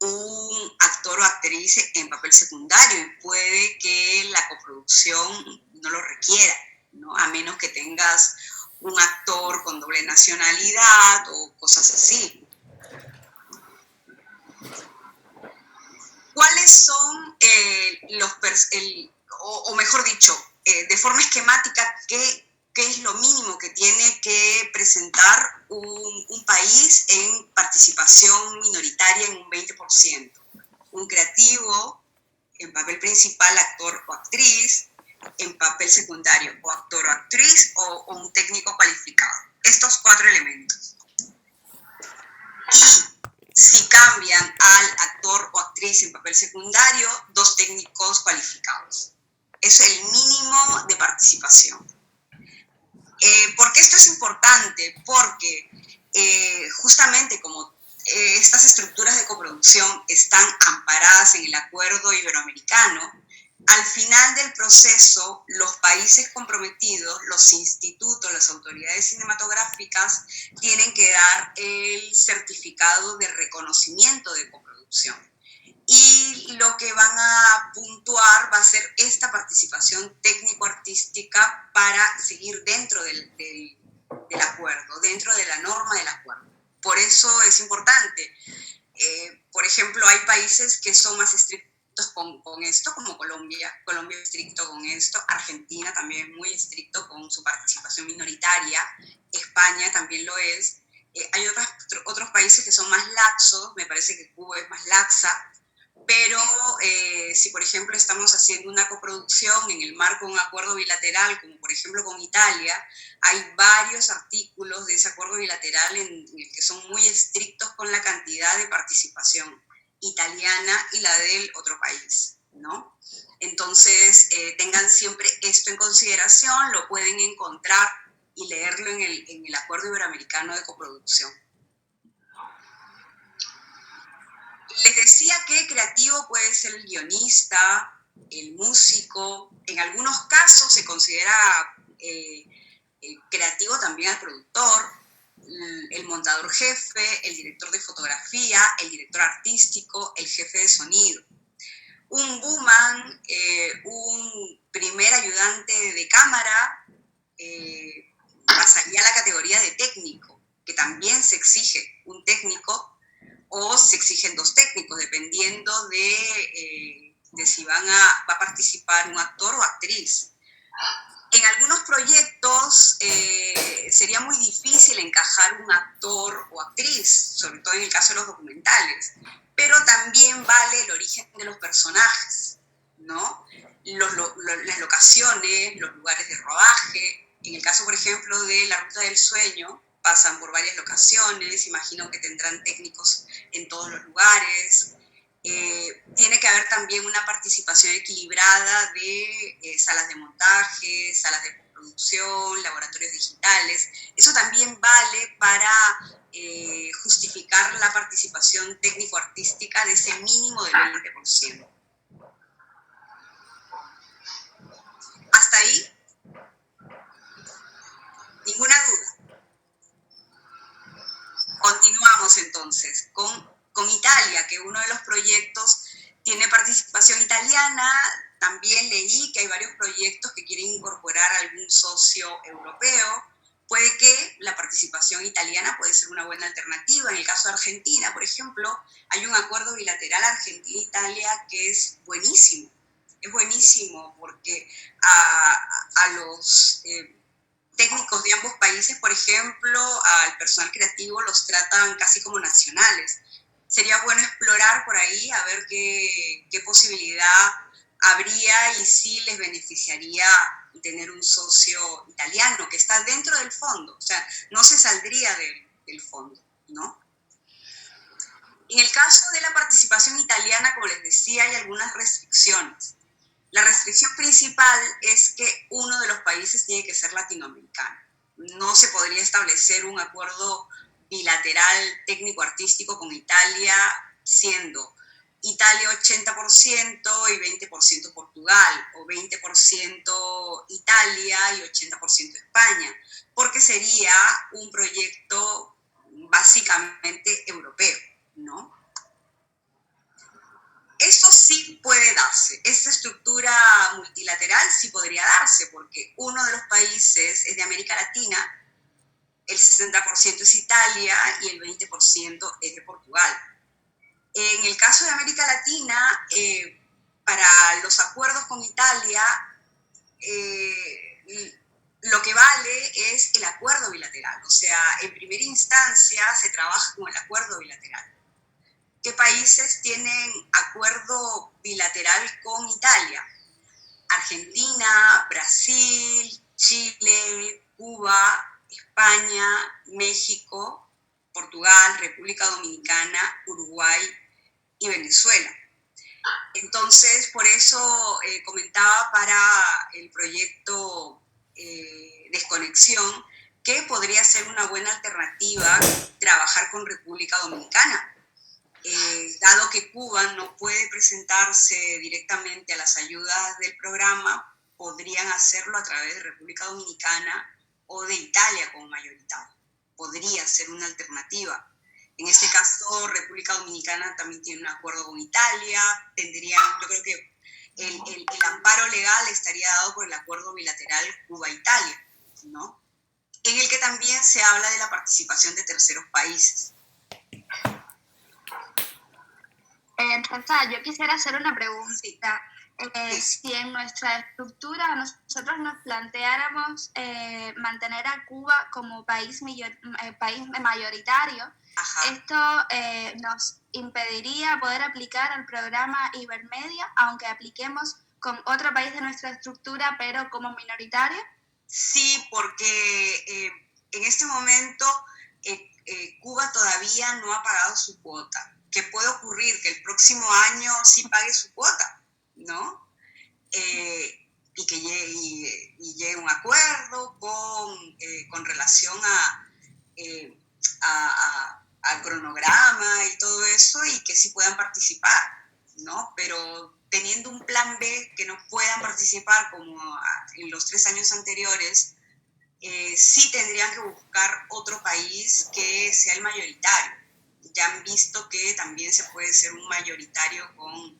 un actor o actriz en papel secundario y puede que la coproducción no lo requiera, ¿no? A menos que tengas un actor con doble nacionalidad o cosas así. ¿Cuáles son o mejor dicho, de forma esquemática, qué es lo mínimo que tiene que presentar un país en participación minoritaria en un 20%? Un creativo, en papel principal, actor o actriz, en papel secundario, o actor o actriz, o un técnico cualificado. Estos 4 elementos. Y si cambian al actor o actriz en papel secundario, 2 técnicos cualificados. Es el mínimo de participación. ¿Por qué esto es importante? Porque justamente como estas estructuras de coproducción están amparadas en el Acuerdo Iberoamericano, al final del proceso, los países comprometidos, los institutos, las autoridades cinematográficas, tienen que dar el certificado de reconocimiento de coproducción. Y lo que van a puntuar va a ser esta participación técnico-artística para seguir dentro del acuerdo, dentro de la norma del acuerdo. Por eso es importante. Por ejemplo, hay países que son más estrictos con esto, como Colombia. Colombia es estricto con esto. Argentina también muy estricto con su participación minoritaria. España también lo es. Hay otros países que son más laxos. Me parece que Cuba es más laxa. Pero si, por ejemplo, estamos haciendo una coproducción en el marco de un acuerdo bilateral, como por ejemplo con Italia, hay varios artículos de ese acuerdo bilateral en el que son muy estrictos con la cantidad de participación italiana y la del otro país, ¿no? Entonces, tengan siempre esto en consideración, lo pueden encontrar y leerlo en el Acuerdo Iberoamericano de Coproducción. Les decía que creativo puede ser el guionista, el músico, en algunos casos se considera creativo también al productor, el montador jefe, el director de fotografía, el director artístico, el jefe de sonido. Un boomman, un primer ayudante de cámara, pasaría a la categoría de técnico, que también se exige un técnico o se exigen 2 técnicos, dependiendo de si va a participar un actor o actriz. En algunos proyectos sería muy difícil encajar un actor o actriz, sobre todo en el caso de los documentales, pero también vale el origen de los personajes, ¿no? Las locaciones, los lugares de rodaje. En el caso, por ejemplo, de La Ruta del Sueño, pasan por varias locaciones, imagino que tendrán técnicos en todos los lugares. Tiene que haber también una participación equilibrada de salas de montaje, salas de producción, laboratorios digitales. Eso también vale para justificar la participación técnico-artística de ese mínimo del 20%. ¿Hasta ahí? ¿Ninguna duda? Continuamos entonces con Italia, que uno de los proyectos tiene participación italiana. También leí que hay varios proyectos que quieren incorporar a algún socio europeo. Puede que la participación italiana puede ser una buena alternativa. En el caso de Argentina, por ejemplo, hay un acuerdo bilateral Argentina-Italia que es buenísimo. Es buenísimo porque a los técnicos de ambos países, por ejemplo, al personal creativo los tratan casi como nacionales. Sería bueno explorar por ahí a ver qué posibilidad habría y si les beneficiaría tener un socio italiano que está dentro del fondo, o sea, no se saldría del fondo, ¿no? En el caso de la participación italiana, como les decía, hay algunas restricciones. La restricción principal es que uno de los países tiene que ser latinoamericano. No se podría establecer un acuerdo bilateral técnico-artístico con Italia siendo Italia 80% y 20% Portugal, o 20% Italia y 80% España, porque sería un proyecto básicamente europeo, ¿no? puede darse. Esta estructura multilateral sí podría darse, porque uno de los países es de América Latina, el 60% es Italia y el 20% es de Portugal. En el caso de América Latina, para los acuerdos con Italia, lo que vale es el acuerdo bilateral. O sea, en primera instancia se trabaja con el acuerdo bilateral. ¿Qué países tienen acuerdo bilateral con Italia? Argentina, Brasil, Chile, Cuba, España, México, Portugal, República Dominicana, Uruguay y Venezuela. Entonces, por eso comentaba para el proyecto Desconexión que podría ser una buena alternativa trabajar con República Dominicana. Dado que Cuba no puede presentarse directamente a las ayudas del programa, podrían hacerlo a través de República Dominicana o de Italia como mayoritario. Podría ser una alternativa. En este caso, República Dominicana también tiene un acuerdo con Italia. Yo creo que el amparo legal estaría dado por el acuerdo bilateral Cuba-Italia, ¿no? En el que también se habla de la participación de terceros países. Rosa, yo quisiera hacer una preguntita. Si en nuestra estructura nosotros nos planteáramos mantener a Cuba como país mayoritario, Ajá. esto nos impediría poder aplicar al programa Ibermedia, aunque apliquemos con otro país de nuestra estructura, pero como minoritario. Sí, porque en este momento Cuba todavía no ha pagado su cuota. Que puede ocurrir que el próximo año sí pague su cuota, ¿no? Y que llegue un acuerdo con relación al cronograma y todo eso, y que sí puedan participar, ¿no? Pero teniendo un plan B que no puedan participar como en los 3 años anteriores, sí tendrían que buscar otro país que sea el mayoritario. Ya han visto que también se puede ser un mayoritario con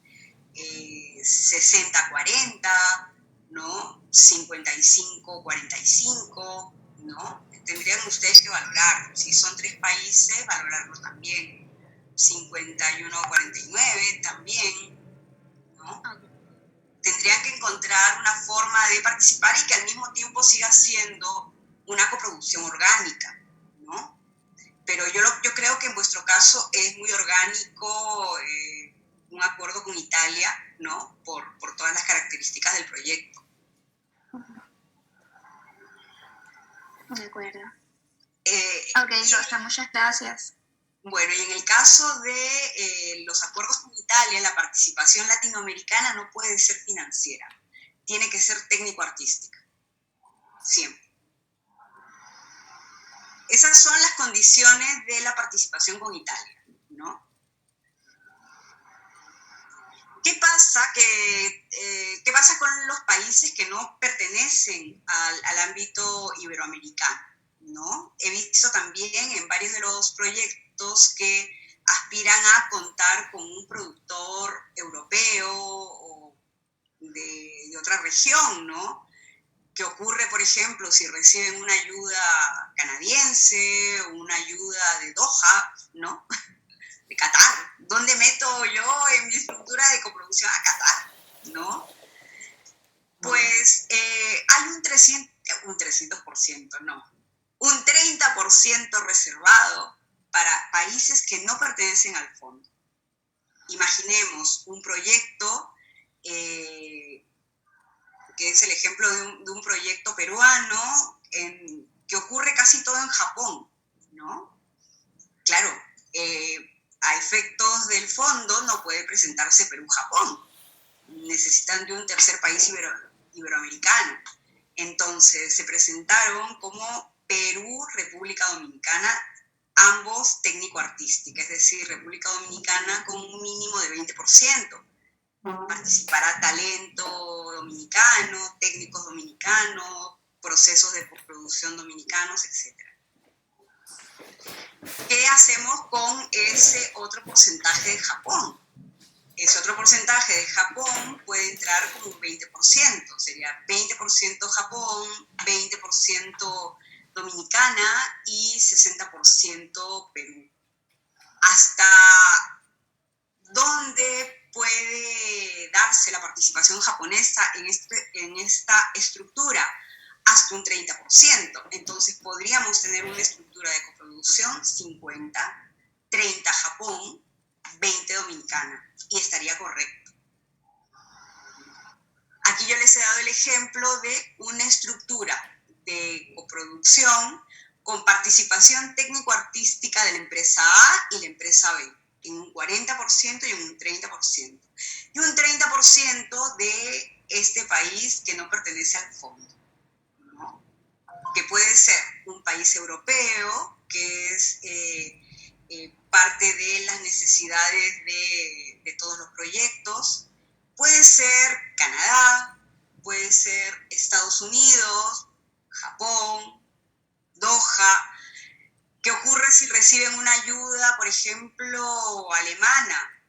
60-40, ¿no? 55-45, ¿no? Tendrían ustedes que valorar. Si son 3 países, valorarlo también. 51-49 también, ¿no? Tendrían que encontrar una forma de participar y que al mismo tiempo siga siendo una coproducción orgánica, ¿no? Pero yo creo que en vuestro caso es muy orgánico un acuerdo con Italia, ¿no? Por todas las características del proyecto. De acuerdo. Ok, Rosa, muchas gracias. Bueno, y en el caso de los acuerdos con Italia, la participación latinoamericana no puede ser financiera, tiene que ser técnico-artística, siempre. Esas son las condiciones de la participación con Italia, ¿no? ¿Qué pasa con los países que no pertenecen al ámbito iberoamericano, ¿no? He visto también en varios de los proyectos que aspiran a contar con un productor europeo o de otra región, ¿no? ¿Qué ocurre, por ejemplo, si reciben una ayuda canadiense, una ayuda de Doha, ¿no? De Qatar? ¿Dónde meto yo en mi estructura de coproducción a Qatar, ¿no? Pues hay un 300%, no, un 30% reservado para países que no pertenecen al fondo. Imaginemos un proyecto que es el ejemplo de un proyecto peruano que ocurre casi todo en Japón, ¿no? Claro, a efectos del fondo no puede presentarse Perú-Japón. Necesitan de un tercer país iberoamericano. Entonces se presentaron como Perú, República Dominicana, ambos técnico-artística, es decir, República Dominicana con un mínimo de 20%. Participará talento dominicano, técnicos dominicanos, procesos de postproducción dominicanos, etc. ¿Qué hacemos con ese otro porcentaje de Japón? ese otro porcentaje de Japón puede entrar como un 20%, sería 20% Japón, 20% Dominicana y 60% Perú. ¿Hasta dónde puede darse la participación japonesa en esta estructura? Hasta un 30%. Entonces podríamos tener una estructura de coproducción 50, 30 Japón, 20 Dominicana, y estaría correcto. Aquí yo les he dado el ejemplo de una estructura de coproducción con participación técnico-artística de la empresa A y la empresa B, en un 40% y en un 30%. Y un 30% de este país que no pertenece al fondo, ¿no? Que puede ser un país europeo, que es parte de las necesidades de todos los proyectos. Puede ser Canadá, puede ser Estados Unidos, Japón, Doha. ¿Qué ocurre si reciben una ayuda, por ejemplo, alemana?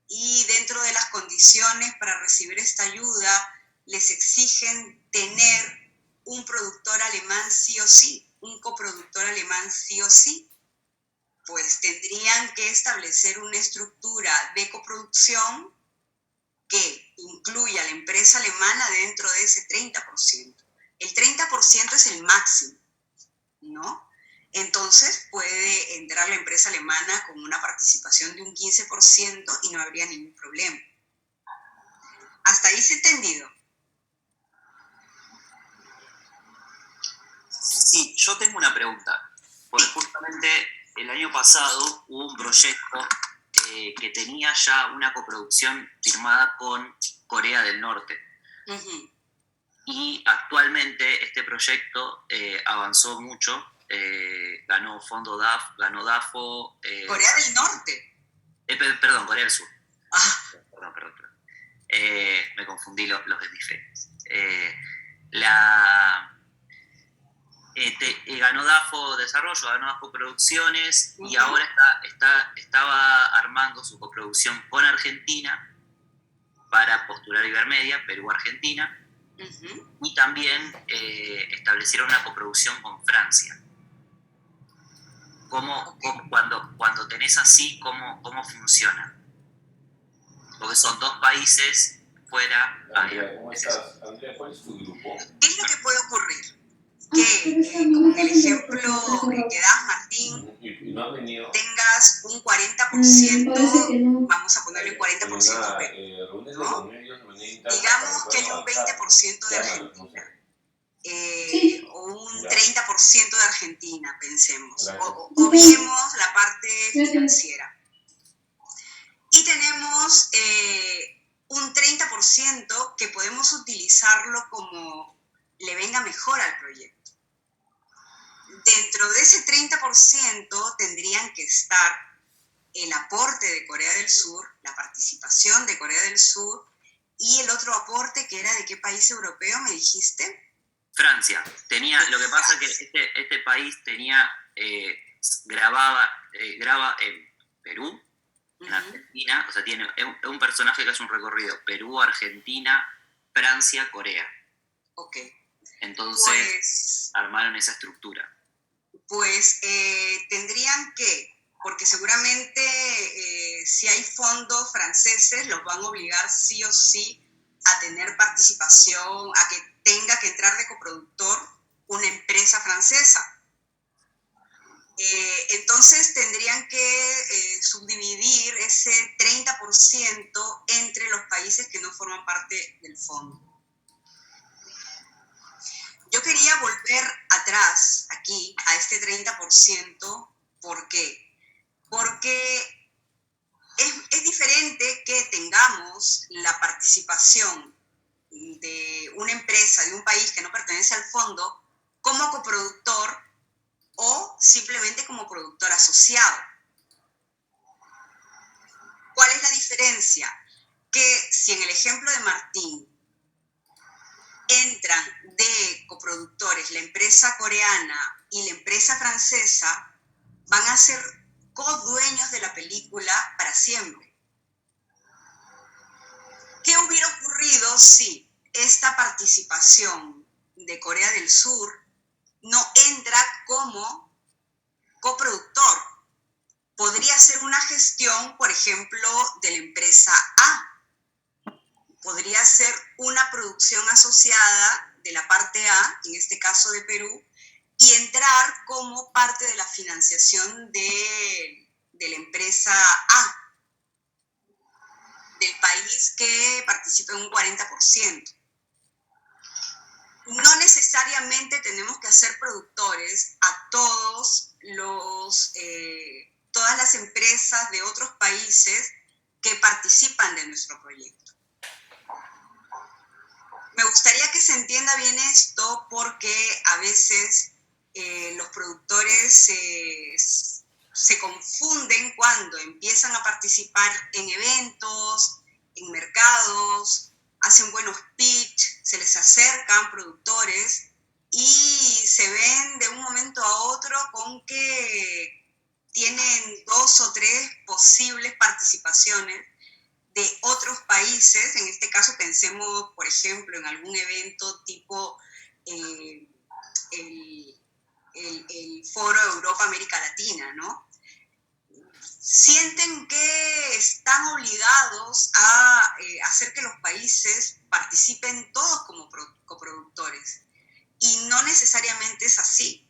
Y dentro de las condiciones para recibir esta ayuda, les exigen tener un productor alemán sí o sí, un coproductor alemán sí o sí. Pues tendrían que establecer una estructura de coproducción que incluya a la empresa alemana dentro de ese 30%. El 30% es el máximo, ¿no? Entonces puede entrar la empresa alemana con una participación de un 15% y no habría ningún problema. ¿Hasta ahí se ha entendido? Sí, yo tengo una pregunta. Porque justamente el año pasado hubo un proyecto que tenía ya una coproducción firmada con Corea del Norte. Uh-huh. Y actualmente este proyecto avanzó mucho, ganó fondo DAF, ganó DAFO. ¿Corea del Norte? Perdón, Corea del Sur. Perdón. Me confundí los hemisferios. Ganó DAFO Desarrollo, ganó DAFO Producciones, y ahora estaba armando su coproducción con Argentina para postular Ibermedia, Perú-Argentina, y también establecieron una coproducción con Francia. Cuando tenés así, ¿cómo funciona? Porque son dos países fuera. Andrea, ¿cómo estás? Andrea, ¿cuál es tu grupo? ¿Qué es lo que puede ocurrir? Que, como en el ejemplo que das, Martín, tengas un 40%, vamos a ponerle 40%, ¿no? Digamos que hay un 20% de Argentina, o un 30% de Argentina, pensemos, o viemos la parte financiera. Y tenemos un 30% que podemos utilizarlo como le venga mejor al proyecto. Dentro de ese 30% tendrían que estar el aporte de Corea del Sur, la participación de Corea del Sur, y el otro aporte que era ¿de qué país europeo me dijiste? Francia. Lo que pasa es que este país graba en Perú, en Argentina, o sea, es un personaje que hace un recorrido Perú, Argentina, Francia, Corea. Ok. Entonces, armaron esa estructura. Pues tendrían que, porque seguramente si hay fondos franceses, los van a obligar sí o sí a tener participación, a que tenga que entrar de coproductor una empresa francesa. Entonces tendrían que subdividir ese 30% entre los países que no forman parte del fondo. Yo quería volver atrás, aquí, a este 30%. ¿Por qué? Porque es diferente que tengamos la participación de una empresa, de un país que no pertenece al fondo, como coproductor o simplemente como productor asociado. ¿Cuál es la diferencia? Que si en el ejemplo de Martín entran de coproductores la empresa coreana y la empresa francesa, van a ser codueños de la película para siempre. sí esta participación de Corea del Sur no entra como coproductor. Podría ser una gestión, por ejemplo, de la empresa A. Podría ser una producción asociada de la parte A, en este caso de Perú, y entrar como parte de la financiación de la empresa A, del país que participa en un 40%. No necesariamente tenemos que hacer productores a todas las empresas de otros países que participan de nuestro proyecto. Me gustaría que se entienda bien esto porque a veces los productores se confunden cuando empiezan a participar en eventos, en mercados, hacen buenos pitch, se les acercan productores y se ven de un momento a otro con que tienen 2 o 3 posibles participaciones de otros países. En este caso pensemos, por ejemplo, en algún evento tipo el Foro Europa-América Latina, ¿no? Sienten que están obligados a hacer que los países participen todos como coproductores. Y no necesariamente es así.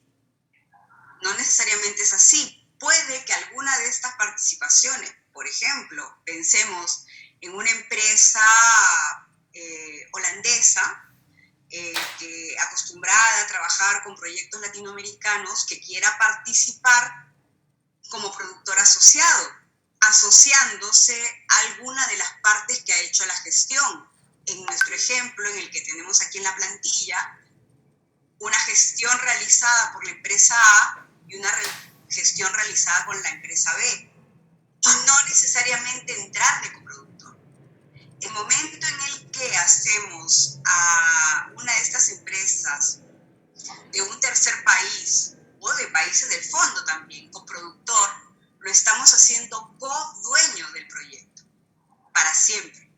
No necesariamente es así. Puede que alguna de estas participaciones, por ejemplo, pensemos en una empresa holandesa que acostumbrada a trabajar con proyectos latinoamericanos, que quiera participar como productor asociado, asociándose a alguna de las partes que ha hecho la gestión. En nuestro ejemplo, en el que tenemos aquí en la plantilla, una gestión realizada por la empresa A y una gestión realizada con la empresa B. Y no necesariamente entrar de coproductor. El momento en el que hacemos a una de estas empresas de un tercer país o de países del fondo también, coproductor, lo estamos haciendo co-dueño del proyecto, para siempre.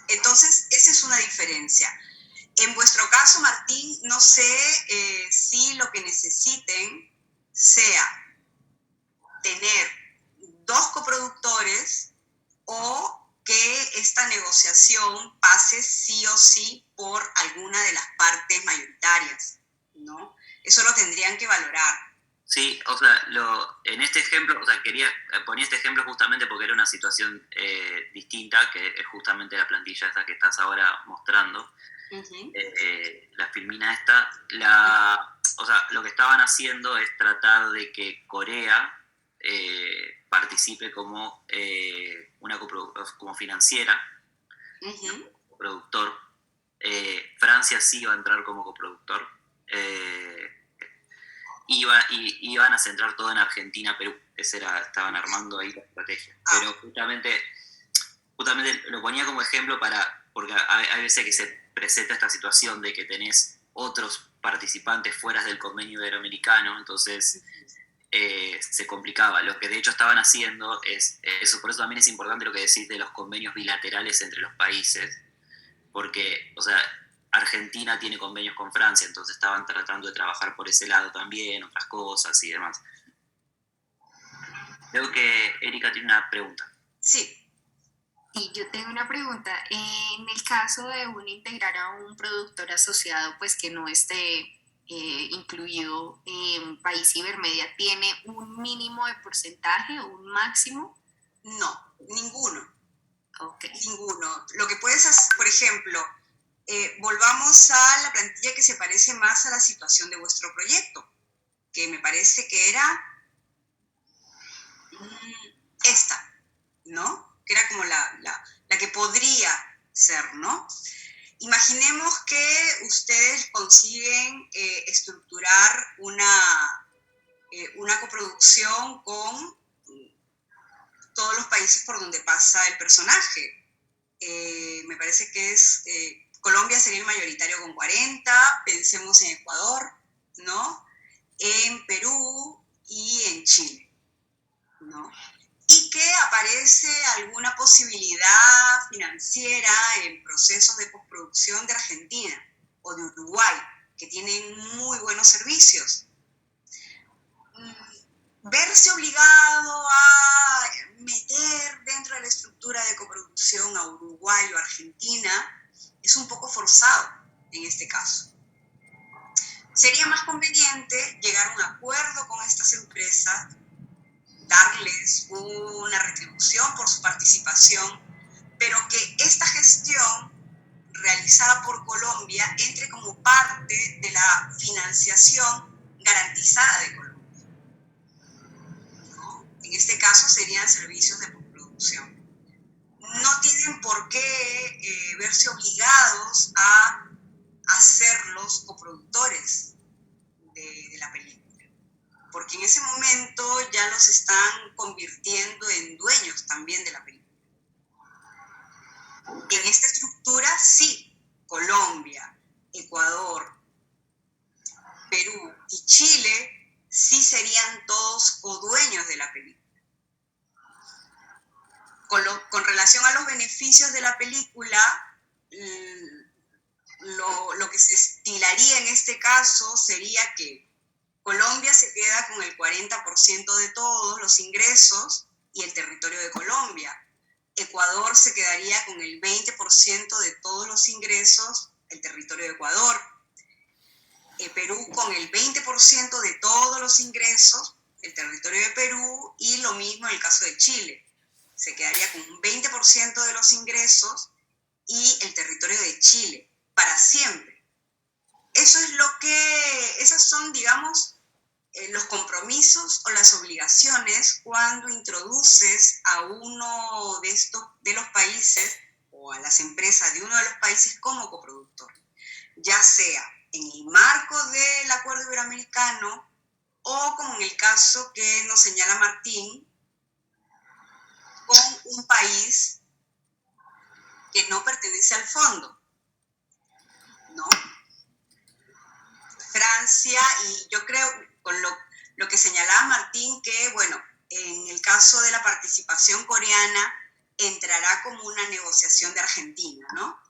Entonces, esa es una diferencia. En vuestro caso, Martín, no sé si lo que necesiten sea tener 2 coproductores o que esta negociación pase sí o sí por alguna de las partes mayoritarias, ¿no? Eso lo tendrían que valorar. Sí, o sea, en este ejemplo, o sea, ponía este ejemplo justamente porque era una situación distinta, que es justamente la plantilla esta que estás ahora mostrando, la filmina esta. O sea, lo que estaban haciendo es tratar de que Corea participe como como financiera, coproductor. Francia sí iba a entrar como coproductor. Iban a centrar todo en Argentina, Perú. Estaban armando ahí la estrategia. Pero justamente lo ponía como ejemplo porque hay veces que se presenta esta situación de que tenés otros participantes fuera del convenio iberoamericano, entonces se complicaba. Lo que de hecho estaban haciendo es eso. Por eso también es importante lo que decís de los convenios bilaterales entre los países, porque, o sea, Argentina tiene convenios con Francia, entonces estaban tratando de trabajar por ese lado también, otras cosas y demás. Creo que Erika tiene una pregunta. Sí. Y yo tengo una pregunta. En el caso de uno integrar a un productor asociado, pues que no esté incluido en País Ibermedia, ¿tiene un mínimo de porcentaje o un máximo? No, ninguno. Okay. Ninguno. Lo que puedes hacer, por ejemplo, volvamos a la plantilla que se parece más a la situación de vuestro proyecto, que me parece que era esta, ¿no? Que era como la que podría ser, ¿no? Imaginemos que ustedes consiguen estructurar una coproducción con todos los países por donde pasa el personaje. Me parece que Colombia sería el mayoritario con 40, pensemos en Ecuador, ¿no? En Perú y en Chile, ¿no? Y que aparece alguna posibilidad financiera en procesos de postproducción de Argentina o de Uruguay, que tienen muy buenos servicios. Verse obligado a meter dentro de la estructura de coproducción a Uruguay o Argentina es un poco forzado en este caso. Sería más conveniente llegar a un acuerdo con estas empresas, darles una retribución por su participación, pero que esta gestión realizada por Colombia entre como parte de la financiación garantizada de Colombia, ¿no? En este caso serían servicios de postproducción. No tienen por qué verse obligados a hacerlos coproductores de la película, porque en ese momento ya los están convirtiendo en dueños también de la película. En esta estructura, sí, Colombia, Ecuador, Perú y Chile sí serían todos codueños de la película. Con relación a los beneficios de la película, lo que se estilaría en este caso sería que Colombia se queda con el 40% de todos los ingresos y el territorio de Colombia. Ecuador se quedaría con el 20% de todos los ingresos, el territorio de Ecuador. Perú con el 20% de todos los ingresos, el territorio de Perú, y lo mismo en el caso de Chile. Se quedaría con un 20% de los ingresos y el territorio de Chile, para siempre. Eso es esas son, digamos, los compromisos o las obligaciones cuando introduces a uno de los países o a las empresas de uno de los países como coproductor, ya sea en el marco del Acuerdo Iberoamericano o como en el caso que nos señala Martín, con un país que no pertenece al fondo, ¿no? Francia, y yo creo, con lo que señalaba Martín, que, bueno, en el caso de la participación coreana, entrará como una negociación de Argentina, ¿no?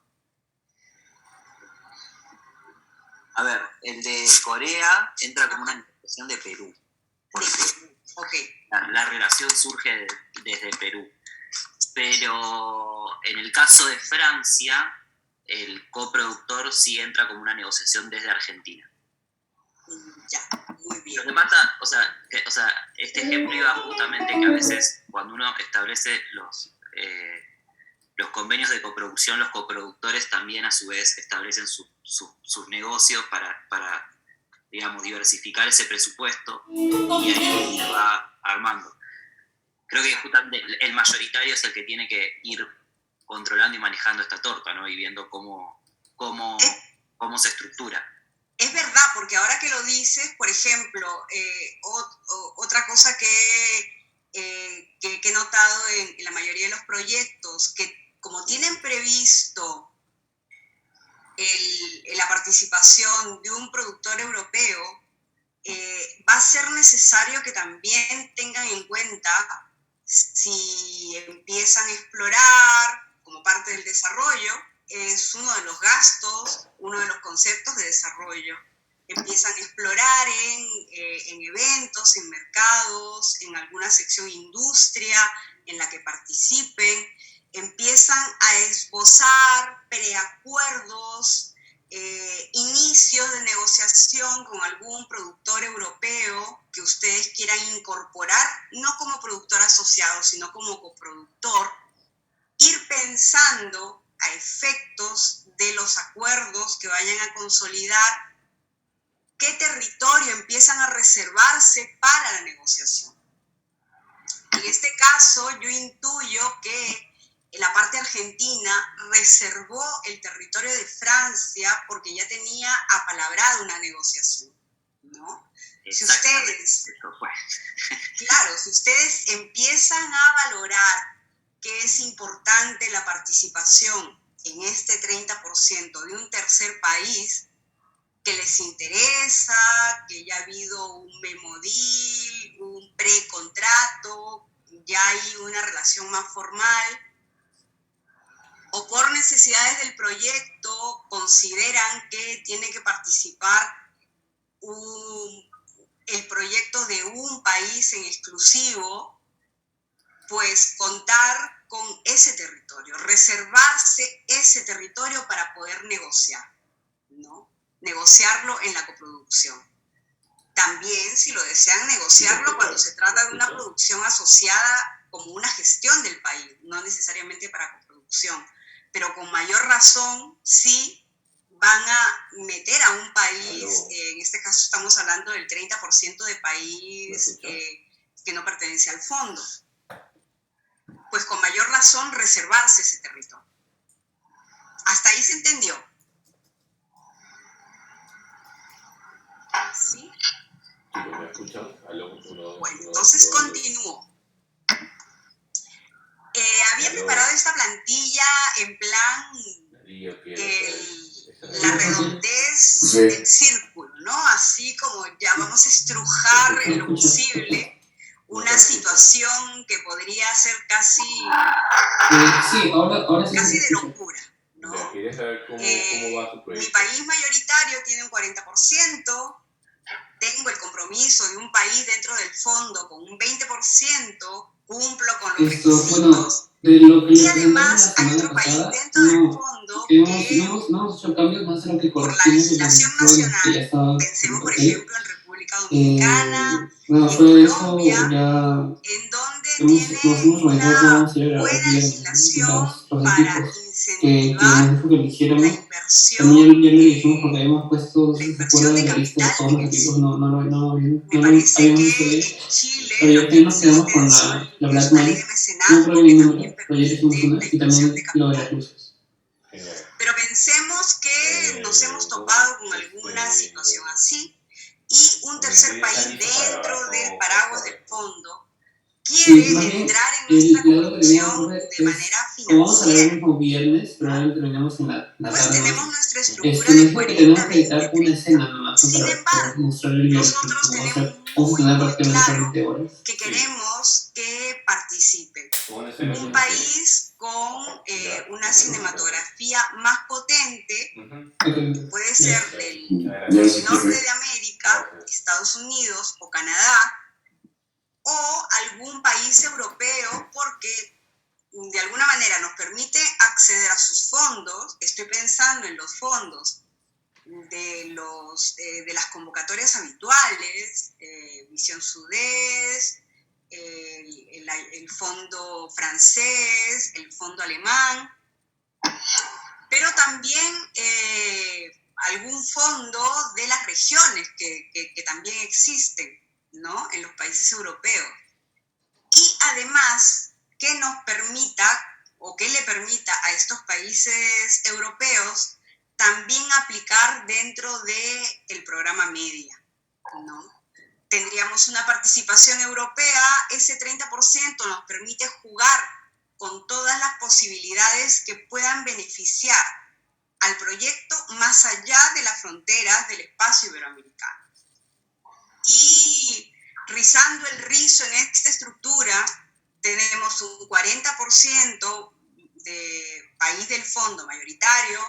A ver, el de Corea entra como una negociación de Perú. Okay. La relación surge desde Perú. Pero en el caso de Francia, el coproductor sí entra como una negociación desde Argentina. Ya, muy bien. Lo que pasa, o sea, este ejemplo iba justamente que a veces cuando uno establece los convenios de coproducción, los coproductores también a su vez establecen sus negocios para, digamos, diversificar ese presupuesto y ahí se va armando. Creo que justamente el mayoritario es el que tiene que ir controlando y manejando esta torta, ¿no? Y viendo cómo se estructura. Es verdad, porque ahora que lo dices, por ejemplo, otra cosa que he notado en la mayoría de los proyectos, que como tienen previsto la participación de un productor europeo, va a ser necesario que también tengan en cuenta si empiezan a explorar como parte del desarrollo. Es uno de los gastos, uno de los conceptos de desarrollo. Empiezan a explorar en eventos, en mercados, en alguna sección industria en la que participen. Empiezan a esbozar preacuerdos, inicios de negociación con algún productor europeo que ustedes quieran incorporar, no como productor asociado, sino como coproductor. Ir pensando a efectos de los acuerdos que vayan a consolidar, qué territorio empiezan a reservarse para la negociación. En este caso, yo intuyo que la parte argentina reservó el territorio de Francia porque ya tenía apalabrada una negociación, ¿no? Si ustedes, claro, si ustedes empiezan a valorar que es importante la participación en este 30% de un tercer país, que les interesa, que ya ha habido un memo deal, un precontrato, ya hay una relación más formal, o por necesidades del proyecto consideran que tiene que participar el proyecto de un país en exclusivo, pues contar con ese territorio, reservarse ese territorio para poder negociar, ¿no? Negociarlo en la coproducción. También, si lo desean, negociarlo cuando se trata de una producción asociada como una gestión del país, no necesariamente para coproducción, pero con mayor razón sí van a meter a un país, en este caso estamos hablando del 30% de país que no pertenece al fondo, pues con mayor razón reservarse ese territorio. ¿Hasta ahí se entendió? ¿Sí? ¿Me escuchan? Bueno, entonces continúo. Había preparado esta plantilla en plan la redondez del círculo, ¿no? Así como ya vamos a estrujar en lo posible una situación que podría ser casi de locura, ¿no? Quería saber cómo va su proyecto. Mi país mayoritario tiene un 40%, tengo el compromiso de un país dentro del fondo con un 20%, cumplo con los requisitos. Y además hay otro país dentro del fondo que por la legislación nacional, pensemos por ejemplo en República Dominicana, en Colombia, en donde tiene una buena legislación para incentivar la inversión de capital en el sector. Me parece que en Chile lo que existe es una ley de mecenazgo que también permite la inversión de capital. Pero pensemos que nos hemos topado con alguna situación así y un tercer país dentro del paraguas del fondo quiere entrar en nuestra coproducción de manera financiera. Pues tenemos nuestra estructura de 40-20-30. Sin embargo, nosotros tenemos muy claro que queremos que participe un país con una cinematografía más potente, que puede ser del norte de América, Estados Unidos o Canadá, o algún país europeo, porque de alguna manera nos permite acceder a sus fondos. Estoy pensando en los fondos de las convocatorias habituales, Visión Sudés, el fondo francés, el fondo alemán, pero también algún fondo de las regiones que también existen, ¿no?, en los países europeos. Y además que nos permita o que le permita a estos países europeos también aplicar dentro del programa Media, ¿no? Tendríamos una participación europea, ese 30% nos permite jugar con todas las posibilidades que puedan beneficiar al proyecto más allá de las fronteras del espacio iberoamericano. Y rizando el rizo en esta estructura, tenemos un 40% de país del fondo mayoritario,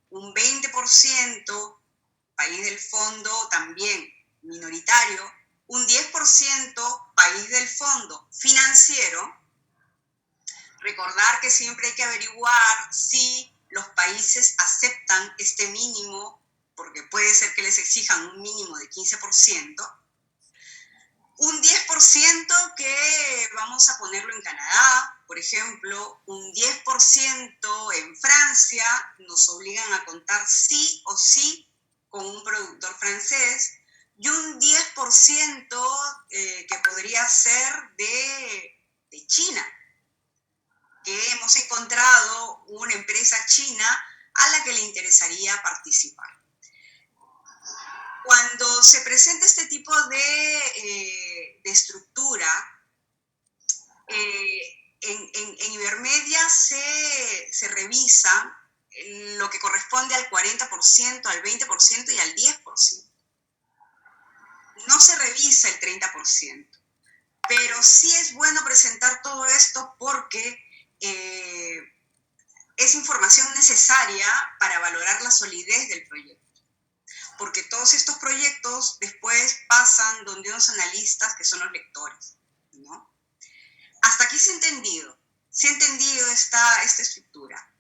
un 20% país del fondo también minoritario, un 10% país del fondo financiero. Recordar que siempre hay que averiguar si los países aceptan este mínimo, porque puede ser que les exijan un mínimo de 15%. Un 10% que vamos a ponerlo en Canadá, por ejemplo, un 10% en Francia, nos obligan a contar sí o sí con un productor francés, y un 10% que podría ser de China, que hemos encontrado una empresa china a la que le interesaría participar. Cuando se presenta este tipo de estructura, en Ibermedia se revisa lo que corresponde al 40%, al 20% y al 10%. No se revisa el 30%, pero sí es bueno presentar todo esto porque es es información necesaria para valorar la solidez del proyecto, porque todos estos proyectos después pasan donde unos analistas que son los lectores, ¿no? Hasta aquí se ha entendido esta estructura.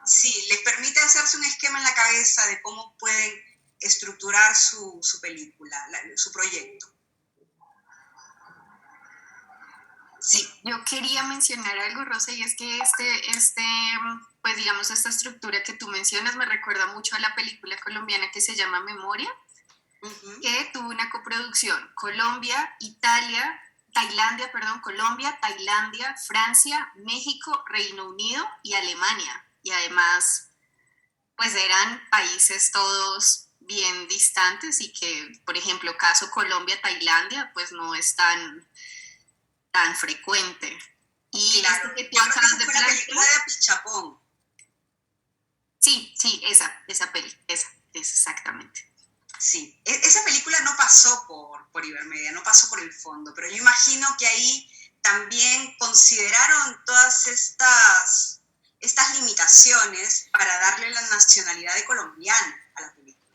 Sí, les permite hacerse un esquema en la cabeza de cómo pueden estructurar su película, su proyecto. Sí, yo quería mencionar algo, Rosa, y es que pues digamos, esta estructura que tú mencionas me recuerda mucho a la película colombiana que se llama Memoria, que tuvo una coproducción Colombia, Tailandia, Francia, México, Reino Unido y Alemania. Y además, pues eran países todos bien distantes y que, por ejemplo, caso Colombia-Tailandia, pues no es tan frecuente. Y claro, que tú yo creo que acabas esa de fue la película de Apichapón. Sí, esa peli, esa, exactamente. Sí, esa película no pasó por Ibermedia, no pasó por el fondo, pero yo imagino que ahí también consideraron todas estas limitaciones para darle la nacionalidad de colombiana a la película,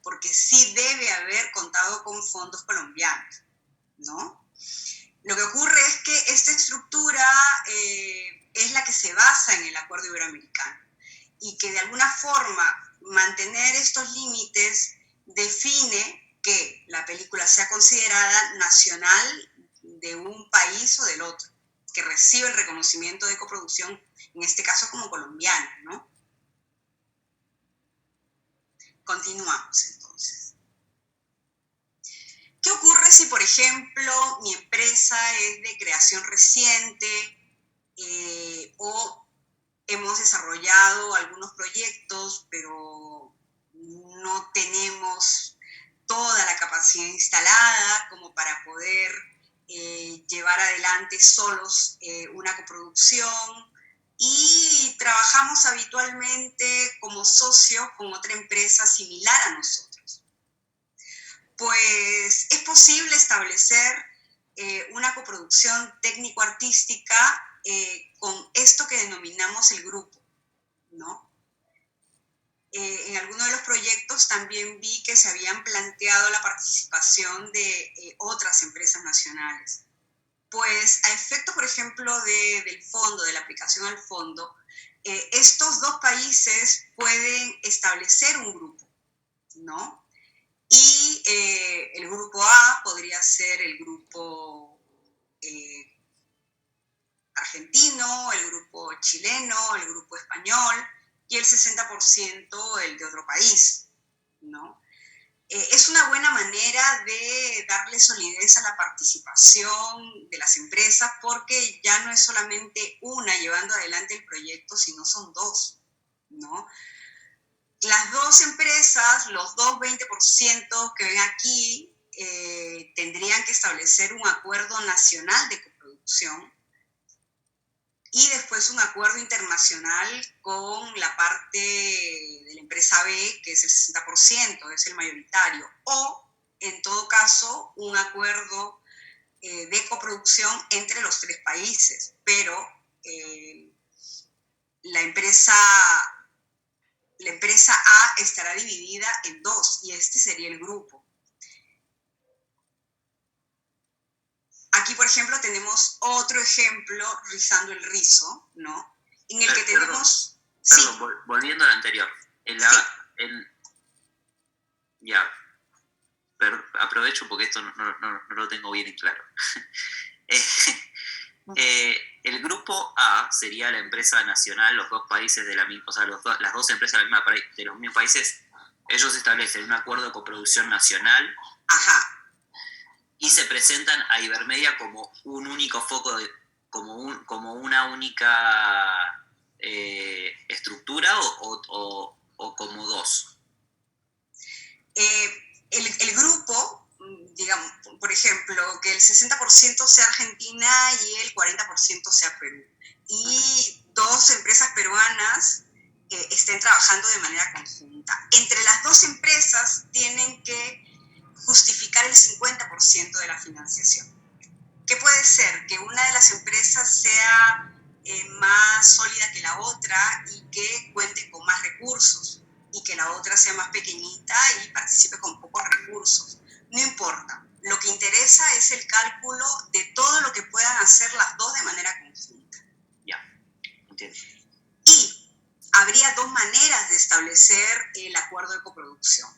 porque sí debe haber contado con fondos colombianos, ¿no? Lo que ocurre es que esta estructura es la que se basa en el Acuerdo Iberoamericano y que de alguna forma mantener estos límites define que la película sea considerada nacional de un país o del otro, que recibe el reconocimiento de coproducción, en este caso como colombiana, ¿no? Continuamos entonces. ¿Qué ocurre si, por ejemplo, mi empresa es de creación reciente o hemos desarrollado algunos proyectos, pero no tenemos toda la capacidad instalada como para poder llevar adelante solos una coproducción y trabajamos habitualmente como socios con otra empresa similar a nosotros? Pues es posible establecer una coproducción técnico-artística con esto que denominamos el grupo, ¿no? En algunos de los proyectos también vi que se habían planteado la participación de otras empresas nacionales. Pues a efecto, por ejemplo, del fondo, de la aplicación al fondo, estos dos países pueden establecer un grupo, ¿no? Y el grupo A podría ser el grupo argentino, el grupo chileno, el grupo español y el 60% el de otro país, ¿no? Es una buena manera de darle solidez a la participación de las empresas porque ya no es solamente una llevando adelante el proyecto, sino son dos, ¿no? Las dos empresas, los dos 20% que ven aquí, tendrían que establecer un acuerdo nacional de coproducción y después un acuerdo internacional con la parte de la empresa B, que es el 60%, es el mayoritario, o en todo caso un acuerdo de coproducción entre los tres países, pero la empresa A estará dividida en dos y este sería el grupo. Aquí, por ejemplo, tenemos otro ejemplo, rizando el rizo, ¿no? En el que tenemos... Perdón, sí. Volviendo al anterior. Aprovecho porque esto no lo tengo bien en claro. El grupo A sería la empresa nacional, los dos países de la misma, o sea, las dos empresas de los mismos países, ellos establecen un acuerdo de coproducción nacional. Ajá. Y se presentan a Ibermedia como un único foco, como una única estructura o como dos. El grupo, digamos, por ejemplo, que el 60% sea Argentina y el 40% sea Perú. Y dos empresas peruanas estén trabajando de manera conjunta. Entre las dos empresas tienen que justificar el 50% de la financiación. ¿Qué puede ser? Que una de las empresas sea más sólida que la otra y que cuente con más recursos, y que la otra sea más pequeñita y participe con pocos recursos. No importa. Lo que interesa es el cálculo de todo lo que puedan hacer las dos de manera conjunta. Ya, entiendo. Y habría dos maneras de establecer el acuerdo de coproducción.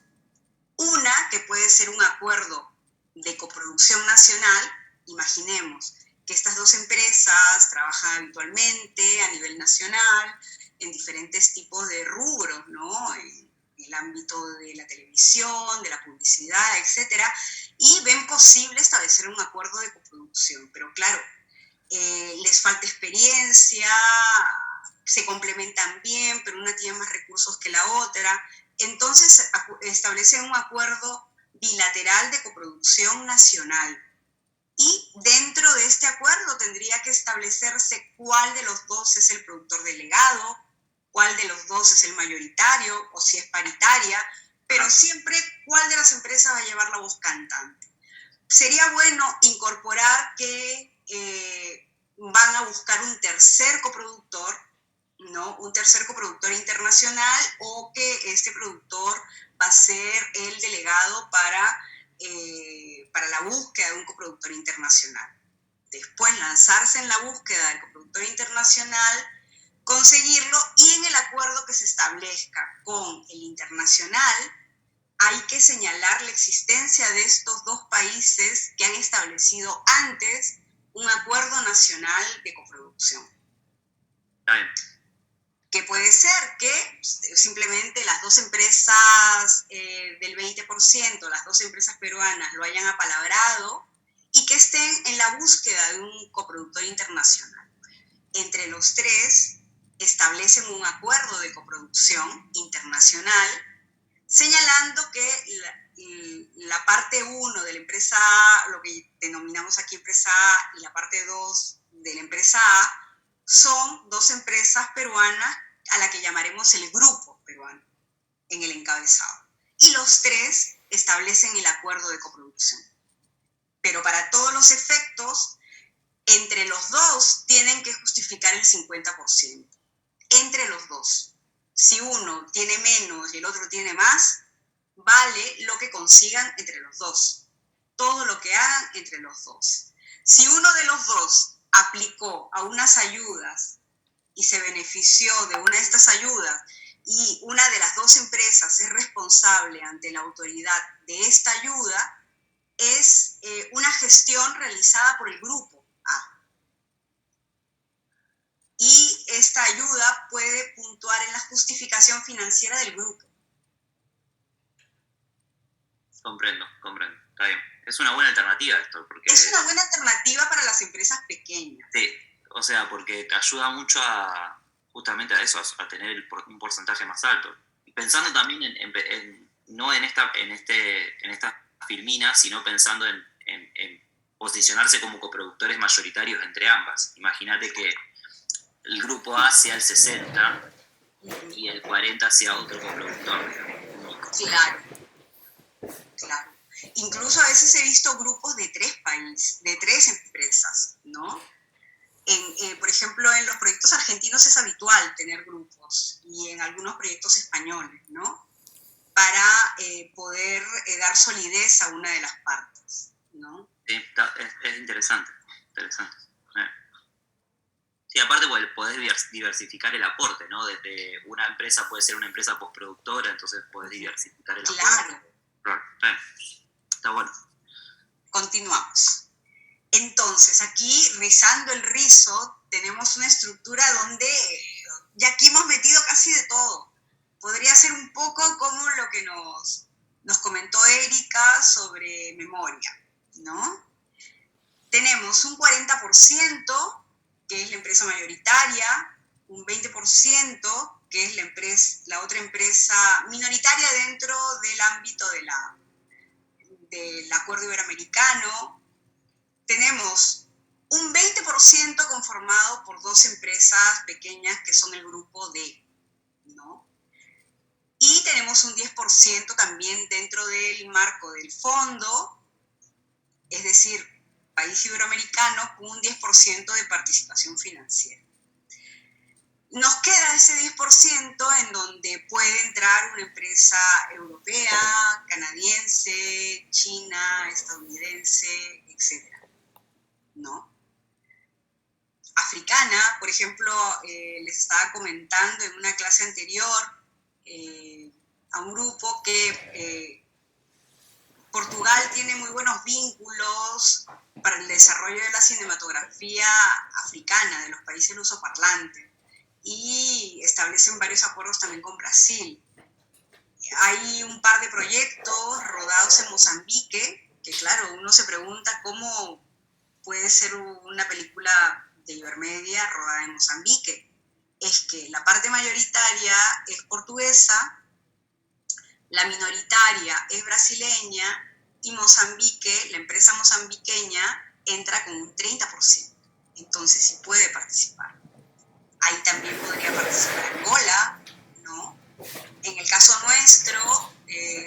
Una, que puede ser un acuerdo de coproducción nacional. Imaginemos que estas dos empresas trabajan habitualmente a nivel nacional en diferentes tipos de rubros, ¿no? En el ámbito de la televisión, de la publicidad, etcétera, y ven posible establecer un acuerdo de coproducción. Pero claro, les falta experiencia, se complementan bien, pero una tiene más recursos que la otra. Entonces establecen un acuerdo bilateral de coproducción nacional. Y dentro de este acuerdo tendría que establecerse cuál de los dos es el productor delegado, cuál de los dos es el mayoritario, o si es paritaria, pero siempre cuál de las empresas va a llevar la voz cantante. Sería bueno incorporar que van a buscar un tercer coproductor, ¿no? Un tercer coproductor internacional, o que este productor va a ser el delegado para la búsqueda de un coproductor internacional. Después lanzarse en la búsqueda del coproductor internacional, conseguirlo, y en el acuerdo que se establezca con el internacional hay que señalar la existencia de estos dos países que han establecido antes un acuerdo nacional de coproducción. Está bien. Que puede ser que simplemente las dos empresas del 20%, las dos empresas peruanas, lo hayan apalabrado y que estén en la búsqueda de un coproductor internacional. Entre los tres establecen un acuerdo de coproducción internacional, señalando que la parte 1 de la empresa A, lo que denominamos aquí empresa A, y la parte 2 de la empresa A, son dos empresas peruanas a la que llamaremos el grupo peruano en el encabezado. Y los tres establecen el acuerdo de coproducción. Pero para todos los efectos, entre los dos tienen que justificar el 50%. Entre los dos. Si uno tiene menos y el otro tiene más, vale lo que consigan entre los dos. Todo lo que hagan entre los dos. Si uno de los dos aplicó a unas ayudas y se benefició de una de estas ayudas, y una de las dos empresas es responsable ante la autoridad de esta ayuda, es una gestión realizada por el grupo A. Y esta ayuda puede puntuar en la justificación financiera del grupo. Comprendo. Está bien. Es una buena alternativa esto. Porque es una buena alternativa para las empresas pequeñas. Sí, o sea, porque te ayuda mucho justamente a eso, a tener un porcentaje más alto. Y pensando también no en esta filmina, sino pensando en posicionarse como coproductores mayoritarios entre ambas. Imagínate que el grupo A sea el 60 y el 40 sea otro coproductor. Claro. Incluso a veces he visto grupos de 3 países, de 3 empresas, ¿no? Por ejemplo, en los proyectos argentinos es habitual tener grupos, y en algunos proyectos españoles, ¿no? Para poder dar solidez a una de las partes, ¿no? Sí, es interesante. Sí, aparte podés diversificar el aporte, ¿no? Desde una empresa puede ser una empresa postproductora, entonces podés diversificar el aporte. Claro. Está bueno. Continuamos. Entonces, aquí, rizando el rizo, tenemos una estructura donde ya aquí hemos metido casi de todo. Podría ser un poco como lo que nos comentó Erika sobre memoria, ¿no? Tenemos un 40%, que es la empresa mayoritaria, un 20%, que es la otra empresa minoritaria dentro del ámbito del Acuerdo Iberoamericano. Tenemos un 20% conformado por 2 empresas pequeñas que son el grupo D, ¿no? Y tenemos un 10% también dentro del marco del fondo, es decir, país iberoamericano, con un 10% de participación financiera. Nos queda ese 10% en donde puede entrar una empresa europea, canadiense, china, estadounidense, etc., ¿no? Africana, por ejemplo, les estaba comentando en una clase anterior a un grupo que Portugal tiene muy buenos vínculos para el desarrollo de la cinematografía africana, de los países lusoparlantes, y establecen varios acuerdos también con Brasil. Hay un par de proyectos rodados en Mozambique, que claro, uno se pregunta cómo puede ser una película de Ibermedia rodada en Mozambique. Es que la parte mayoritaria es portuguesa, la minoritaria es brasileña, y Mozambique, la empresa mozambiqueña, entra con un 30%. Entonces sí puede participar. Ahí también podría participar Angola, ¿no? En el caso nuestro,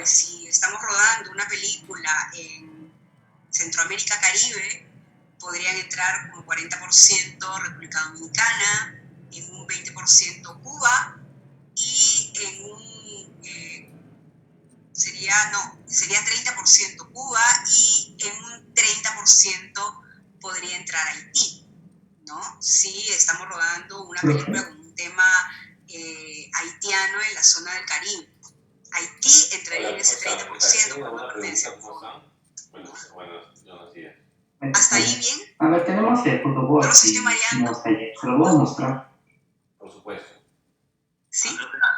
si estamos rodando una película en Centroamérica Caribe, podrían entrar como 40% República Dominicana, en un 20% Cuba, y en un sería 30% Cuba, y en un 30% podría entrar Haití, ¿no? Si estamos rodando una película con un tema haitiano en la zona del Caribe. Haití entraría en ese 30% por la pertenencia. Buenos días. ¿Hasta ahí bien? A ver, tenemos el fotobot. ¿No los estoy mareando? Se lo voy a mostrar. Por supuesto. ¿Sí?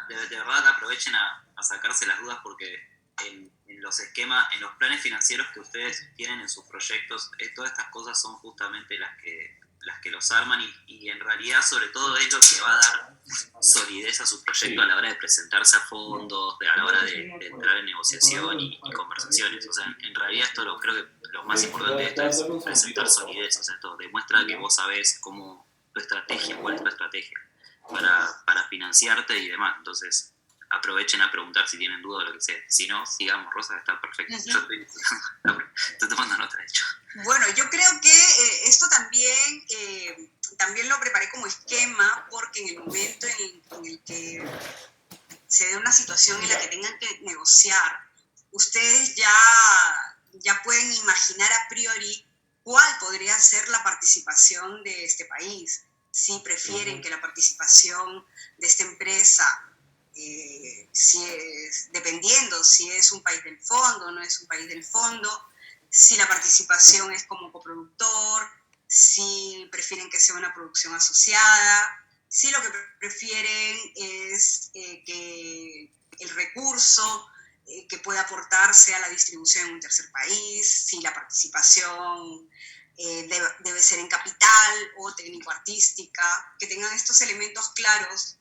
De verdad aprovechen a sacarse las dudas, porque en los esquemas, en los planes financieros que ustedes tienen en sus proyectos, todas estas cosas son justamente las que los arman, y en realidad sobre todo es lo que va a dar solidez a su proyecto a la hora de presentarse a fondos, a la hora de entrar en negociación y conversaciones. O sea, en realidad creo que lo más importante de esto es presentar solidez. O sea, esto demuestra que vos sabés cuál es tu estrategia para financiarte y demás. Entonces, aprovechen a preguntar si tienen duda o lo que sea. Si no, sigamos, Rosa, está perfecto. Yo estoy tomando nota, de hecho. Bueno, yo creo que esto también lo preparé como esquema, porque en el momento en el que se dé una situación en la que tengan que negociar, ustedes ya pueden imaginar a priori cuál podría ser la participación de este país. Si prefieren que la participación de esta empresa, dependiendo si es un país del fondo o no es un país del fondo, si la participación es como coproductor, si prefieren que sea una producción asociada, si lo que prefieren es que el recurso que pueda aportarse a la distribución en un tercer país, si la participación debe ser en capital o técnico-artística. Que tengan estos elementos claros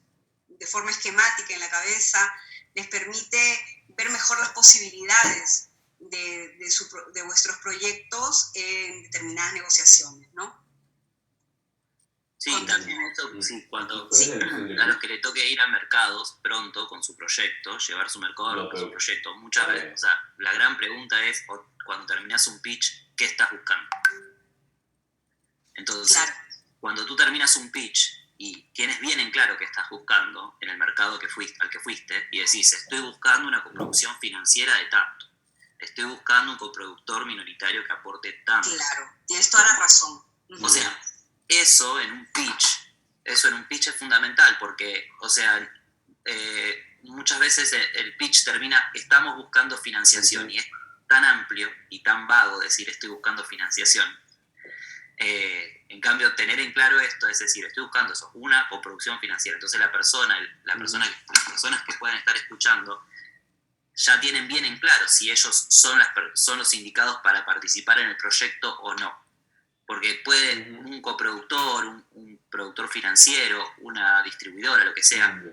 de forma esquemática en la cabeza les permite ver mejor las posibilidades de vuestros proyectos en determinadas negociaciones, ¿no? Sí, también esto, sí, a los que le toque ir a mercados pronto con su proyecto, llevar su mercado con su proyecto, muchas veces, o sea, la gran pregunta es, cuando terminas un pitch, ¿qué estás buscando? Entonces, claro, cuando tú terminas un pitch y tienes bien en claro qué estás buscando en el mercado al que fuiste, y decís, estoy buscando una coproducción financiera de tanto, estoy buscando un coproductor minoritario que aporte tanto. Claro, tienes toda la razón. O sea, eso en un pitch es fundamental, porque, o sea, muchas veces el pitch termina, estamos buscando financiación, y es tan amplio y tan vago decir estoy buscando financiación. En cambio, tener en claro esto, es decir, estoy buscando eso, una coproducción financiera. Entonces las personas que puedan estar escuchando ya tienen bien en claro si ellos son los indicados para participar en el proyecto o no. Porque puede un coproductor, un productor financiero, una distribuidora, lo que sea,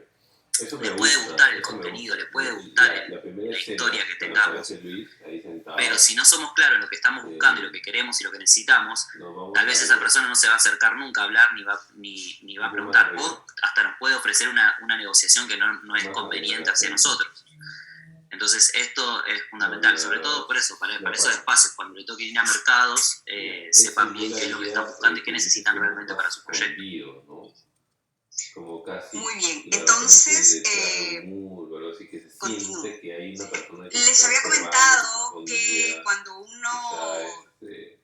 le puede gustar el contenido, le puede gustar la historia que tengamos. Pero si no somos claros en lo que estamos buscando y lo que queremos y lo que necesitamos, tal vez esa persona no se va a acercar nunca a hablar ni va a preguntar. O hasta nos puede ofrecer una negociación que no es conveniente hacia nosotros. Entonces esto es fundamental, sobre todo por eso, para esos espacios, cuando le toquen ir a mercados, sepan bien qué es lo que están buscando y qué necesitan realmente para su proyecto. casi Muy bien, lo entonces detrás de un muro, algo así, que se continúo. siente que hay una persona que Les está había observando, comentado que escondida, cuando uno quizá,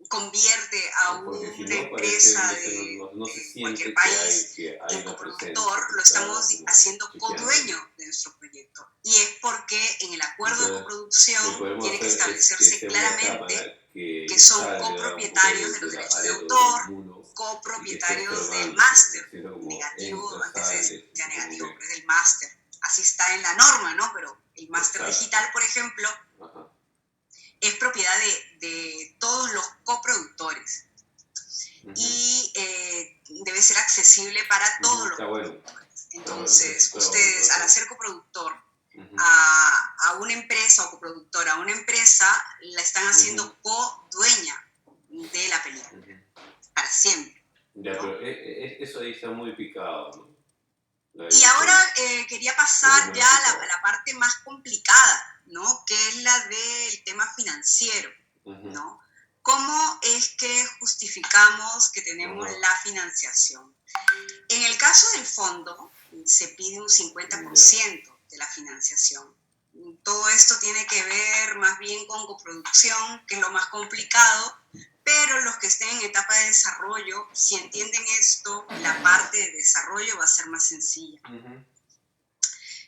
convierte a porque si una no empresa parece, no se de siente cualquier país que hay en una presencia coproductor, que lo está estamos como haciendo chequeando. codueño de nuestro proyecto. Y es porque en el acuerdo de Entonces, lo que coproducción podemos tiene que hacer es que establecerse sea una claramente cámara que que son salga un poco copropietarios de los de la derechos de pared o autor, del muro y que esté copropietarios del observando, máster, haciendo como negativo, entra, antes sale, de sea como negativo, que, pero es del máster. Así está en la norma, ¿no? Pero el máster exacto. digital, por ejemplo, Ajá. es propiedad de todos los coproductores y debe ser accesible para todos los Está bueno. coproductores. Entonces, Bueno, ustedes, al hacer coproductor Ujú. a una empresa o coproductora a una empresa, la están haciendo codueña de la película, para siempre. Ya, ¿no? pero eso ahí está muy picado, ¿no? La Y división. ahora quería pasar Muy ya a picado. la parte más complicada, ¿no? Que es la del tema financiero, Ujú. ¿no? ¿Cómo es que justificamos que tenemos Ajá. la financiación? En el caso del fondo, se pide un 50% de la financiación. Todo esto tiene que ver más bien con coproducción, que es lo más complicado, pero los que estén en etapa de desarrollo, si entienden esto, la parte de desarrollo va a ser más sencilla. Ujú.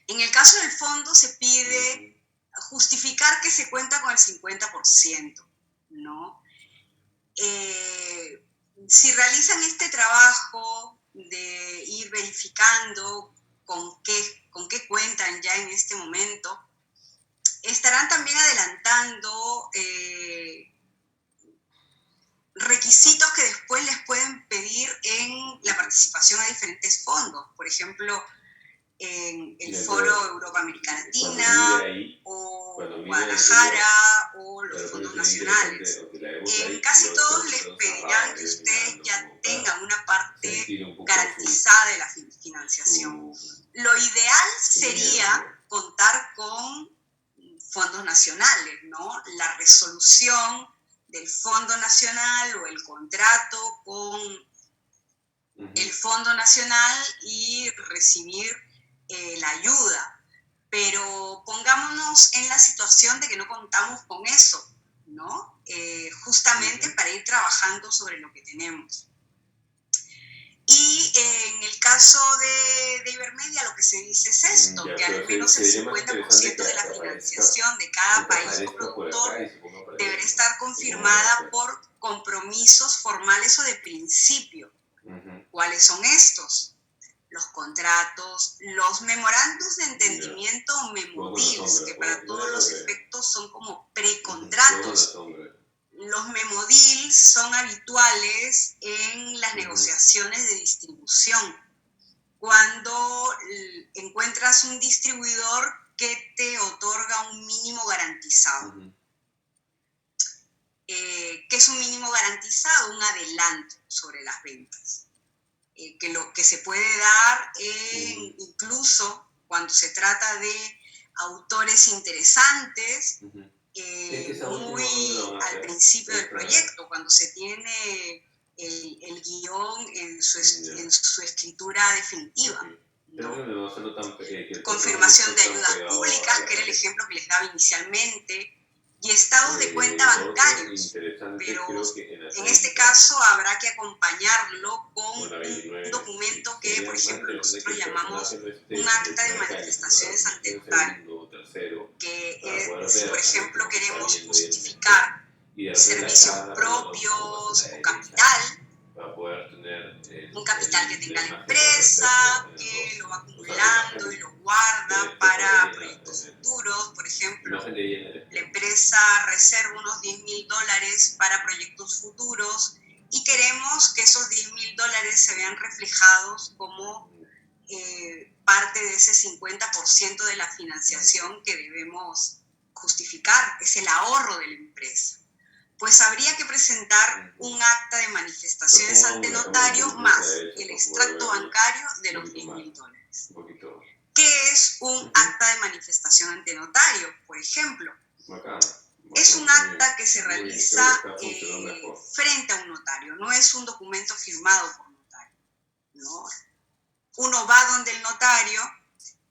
En el caso del fondo se pide justificar que se cuenta con el 50%, ¿no? Si realizan este trabajo de ir verificando con qué cuentan ya en este momento, estarán también adelantando requisitos que después les pueden pedir en la participación a diferentes fondos. Por ejemplo, en el Foro Europa América Latina, o Guadalajara, o los fondos nacionales. En casi todos les pedirán que ustedes ya tengan una parte garantizada de la financiación. Lo ideal sería contar con fondos nacionales, ¿no? La resolución del Fondo Nacional o el contrato con el Fondo Nacional y recibir la ayuda. Pero pongámonos en la situación de que no contamos con eso, ¿no? Justamente para ir trabajando sobre lo que tenemos. Y en el caso de Ibermedia lo que se dice es esto, que al menos el 50% de la financiación de cada país o productor deberá estar confirmada por compromisos formales o de principio. ¿Cuáles son estos? Los contratos, los memorandos de entendimiento o memodils, que para todos los efectos son como precontratos. Los memodils son habituales en las negociaciones de distribución. Cuando encuentras un distribuidor que te otorga un mínimo garantizado. ¿Qué es un mínimo garantizado? Un adelanto sobre las ventas. Que se puede dar incluso cuando se trata de autores interesantes, muy al principio del proyecto, cuando se tiene el guión en su escritura definitiva, ¿no? Confirmación de ayudas públicas, que era el ejemplo que les daba inicialmente, y estados de cuenta bancarios, pero en este caso habrá que acompañarlo con un documento que, por ejemplo, nosotros llamamos un acta de manifestaciones ante notario, que si, por ejemplo, queremos justificar servicios propios o capital, un capital que tenga la empresa, que lo va acumulando y lo guarda para proyectos futuros. Por ejemplo, la empresa reserva unos $10,000 para proyectos futuros y queremos que esos $10,000 se vean reflejados como parte de ese 50% de la financiación que debemos justificar. Es el ahorro de la empresa. Pues habría que presentar un acta de manifestaciones ante notarios más el extracto bancario de los $10,000. ¿Qué es un acta de manifestación ante notario? Por ejemplo, es un acta que se realiza frente a un notario, no es un documento firmado por notario, ¿no? uno va donde el notario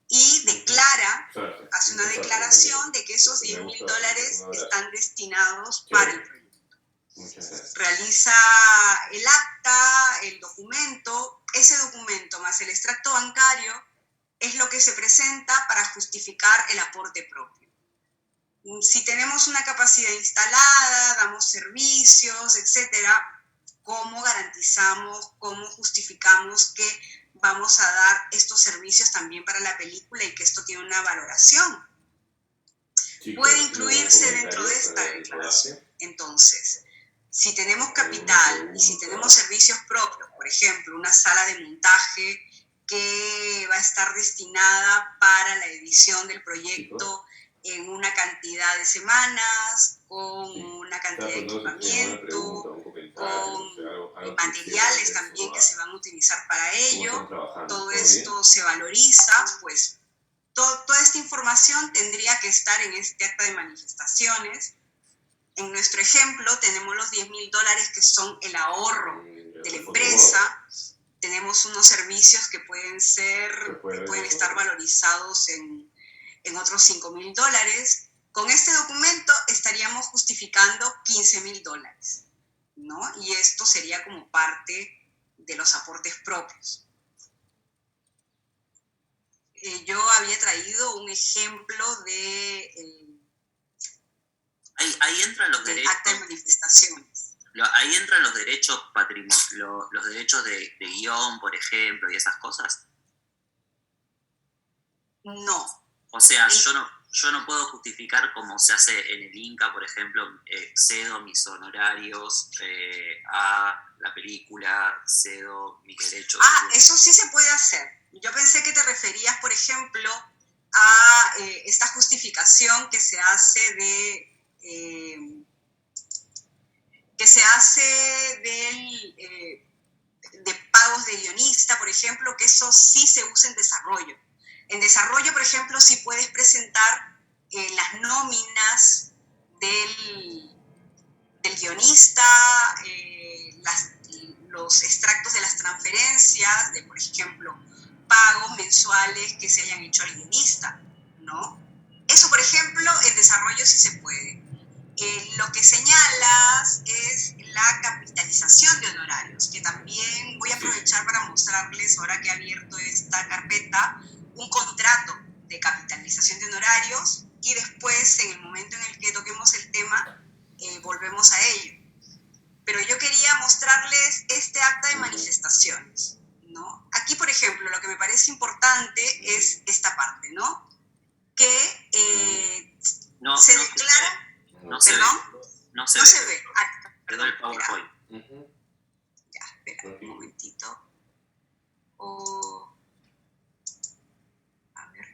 y declara, hace una declaración de que esos $10.000 están destinados para el proyecto. Realiza el acta, el documento, ese documento más el extracto bancario es lo que se presenta para justificar el aporte propio. Si tenemos una capacidad instalada, damos servicios, etcétera, ¿cómo garantizamos, cómo justificamos que vamos a dar estos servicios también para la película y que esto tiene una valoración? Puede incluirse dentro de esta declaración. Entonces, si tenemos capital y si tenemos servicios propios, por ejemplo, una sala de montaje que va a estar destinada para la edición del proyecto en una cantidad de semanas, con una cantidad de equipamiento, con materiales también que se van a utilizar para ello, todo esto se valoriza, pues toda esta información tendría que estar en este acta de manifestaciones. En nuestro ejemplo tenemos los $10.000 que son el ahorro de la empresa. Tenemos unos servicios que pueden estar valorizados en otros $5.000. Con este documento estaríamos justificando $15.000, ¿no? Y esto sería como parte de los aportes propios. Yo había traído un ejemplo de ahí entran los derechos. Acta de manifestaciones. Ahí entran los derechos los derechos de guión, por ejemplo, y esas cosas. No. O sea, yo no puedo justificar como se hace en el Inca, por ejemplo, cedo mis honorarios a la película, cedo mis derechos. Eso sí se puede hacer. Yo pensé que te referías, por ejemplo, a esta justificación que se hace de pagos de guionista, por ejemplo, que eso sí se usa en desarrollo. En desarrollo, por ejemplo, sí puedes presentar las nóminas del guionista, los extractos de las transferencias, de, por ejemplo, pagos mensuales que se hayan hecho al guionista, ¿no? Eso, por ejemplo, en desarrollo sí se puede. Lo que señalas es la capitalización de honorarios, que también voy a aprovechar para mostrarles, ahora que he abierto esta carpeta, un contrato de capitalización de honorarios, y después, en el momento en el que toquemos el tema, volvemos a ello. Pero yo quería mostrarles este acta de manifestaciones, ¿no? Aquí, por ejemplo, lo que me parece importante es esta parte, ¿no? Que se declara... No se ve. Perdón, el PowerPoint. Ya, espera un momentito. A ver.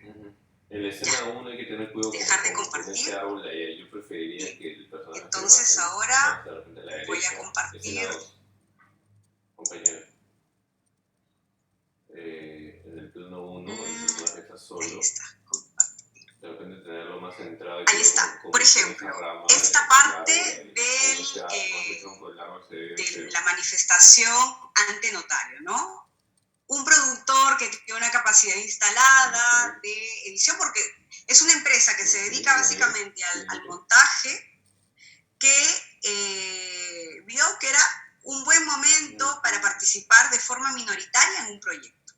En la escena 1 hay que tener cuidado dejar de compartir. Yo preferiría que el personaje... Entonces ahora voy a compartir. Compañero. En el plano 1 el personaje está solo. Ahí está. De repente tenerlo más centrado. Ahí está. Por ejemplo, esta parte de la manifestación ante notario, ¿no? Un productor que tiene una capacidad instalada de edición, porque es una empresa que se dedica básicamente al montaje, que vio que era un buen momento para participar de forma minoritaria en un proyecto,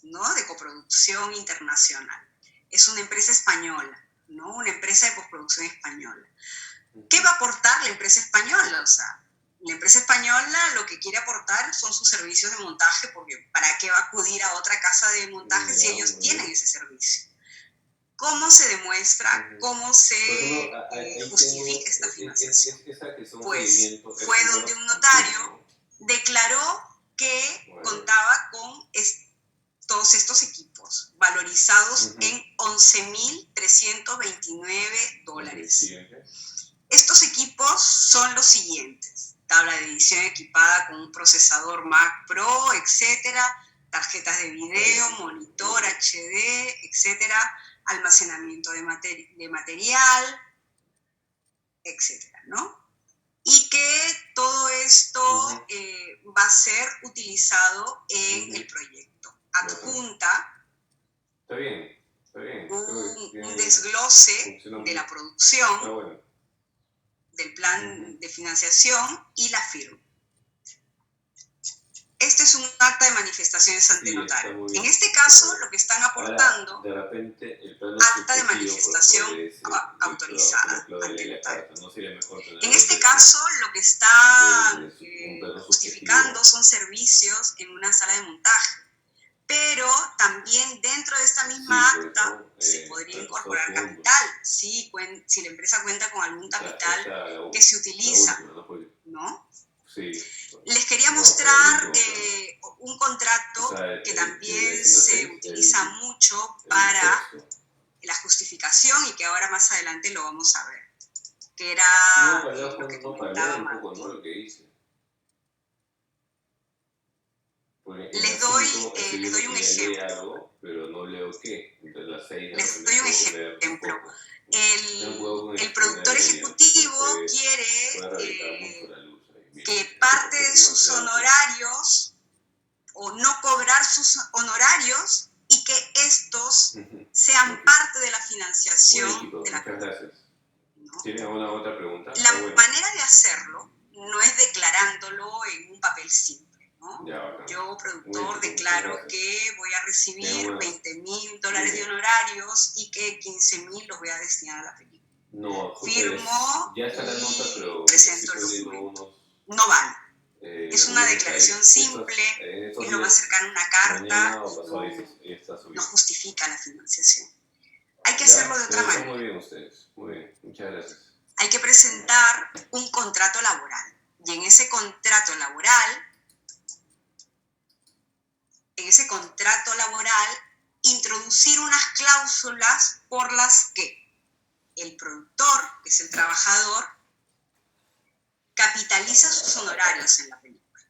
¿no? De coproducción internacional. Es una empresa española, ¿no? Una empresa de postproducción española. ¿Qué va a aportar la empresa española? O sea, la empresa española lo que quiere aportar son sus servicios de montaje, porque ¿para qué va a acudir a otra casa de montaje si ellos tienen ese servicio? ¿Cómo se demuestra? ¿Cómo se justifica esta financiación? Pues fue donde un notario declaró que contaba con todos estos equipos valorizados en $11.329. Estos equipos son los siguientes: tabla de edición equipada con un procesador Mac Pro, etcétera, tarjetas de video, monitor HD, etcétera, almacenamiento de material, etcétera, ¿no? Y que todo esto va a ser utilizado en el proyecto. Adjunto adjunta Está bien, está bien. un desglose de la producción, Está bueno. del plan de financiación y la firma. Este es un acta de manifestaciones ante Sí, está notario. muy bien. En este caso, lo que están aportando, Ahora, de repente, el plano acta de subjetivo, manifestación por ejemplo, autorizada por ejemplo, ante de la notario. carta, ¿no sería mejor tener En este de- caso, lo que está un plano justificando subjetivo? son servicios en una sala de montaje. Pero también dentro de esta misma Sí, pues, acta ¿no? se podría Todo incorporar junto. capital, si la empresa cuenta con algún capital Esa, que se la utiliza, última, ¿no? Porque, ¿no? sí. Les quería No, mostrar pero el último, un contrato o sea, que el también de se Inocente, utiliza el- mucho el para sexto. la justificación y que ahora más adelante lo vamos a ver, que No, era para lo que no, para comentaba leer un poco, Martín. ¿no? Lo que dice. Porque en Les las doy, 5 estoy les viendo doy un que ya lee ejemplo. algo, pero no leo qué. Entonces las 6 de Les repente doy un puedo leer un ejemplo. poco. Ten cuidado con El exponer productor ahí, porque ejecutivo puede quiere radicar mucho la luz ahí. Mira, que parte de sus honorarios o no cobrar sus honorarios y que estos sean parte de la financiación Bueno, chicos, de la muchas gracias. ¿no? ¿Tienen alguna otra pregunta? La Bueno. manera de hacerlo no es declarándolo en un papel simple, ¿no? Ya, bacán. Yo, productor, Muy bien, chicos, declaro muchas gracias. que voy a recibir Bueno, $20,000 de honorarios y que 15,000 los voy a destinar a la película. No, Firmo ya está la nota, y pero presento el estoy viendo documento. No vale. Es una algunos declaración detalles. simple, Estos es lo más días, cercano a una carta mañana o y pasado no, ya está no subido. justifica la financiación. Hay que ¿Ya? hacerlo de otra Pero están manera. muy bien ustedes. Muy bien. Muchas gracias. Hay que presentar un contrato laboral. Y en ese contrato laboral, introducir unas cláusulas por las que el productor, que es el trabajador, capitaliza sus honorarios en la película.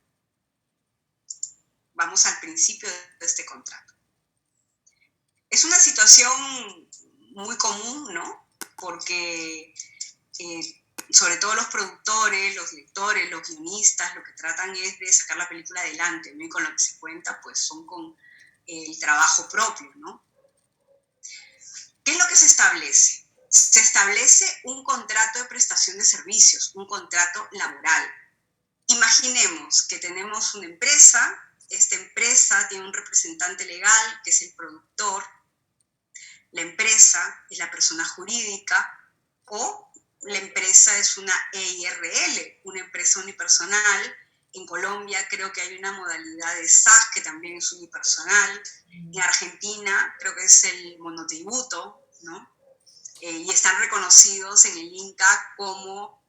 Vamos al principio de este contrato. Es una situación muy común, ¿no? Porque sobre todo los productores, los directores, los guionistas, lo que tratan es de sacar la película adelante, ¿no? Y con lo que se cuenta, pues son con el trabajo propio, ¿no? ¿Qué es lo que se establece? Se establece un contrato de prestación de servicios, un contrato laboral. Imaginemos que tenemos una empresa, esta empresa tiene un representante legal, que es el productor, la empresa es la persona jurídica o la empresa es una EIRL, una empresa unipersonal. En Colombia creo que hay una modalidad de SAS que también es unipersonal. En Argentina creo que es el monotributo, ¿no? Y están reconocidos en el INCA como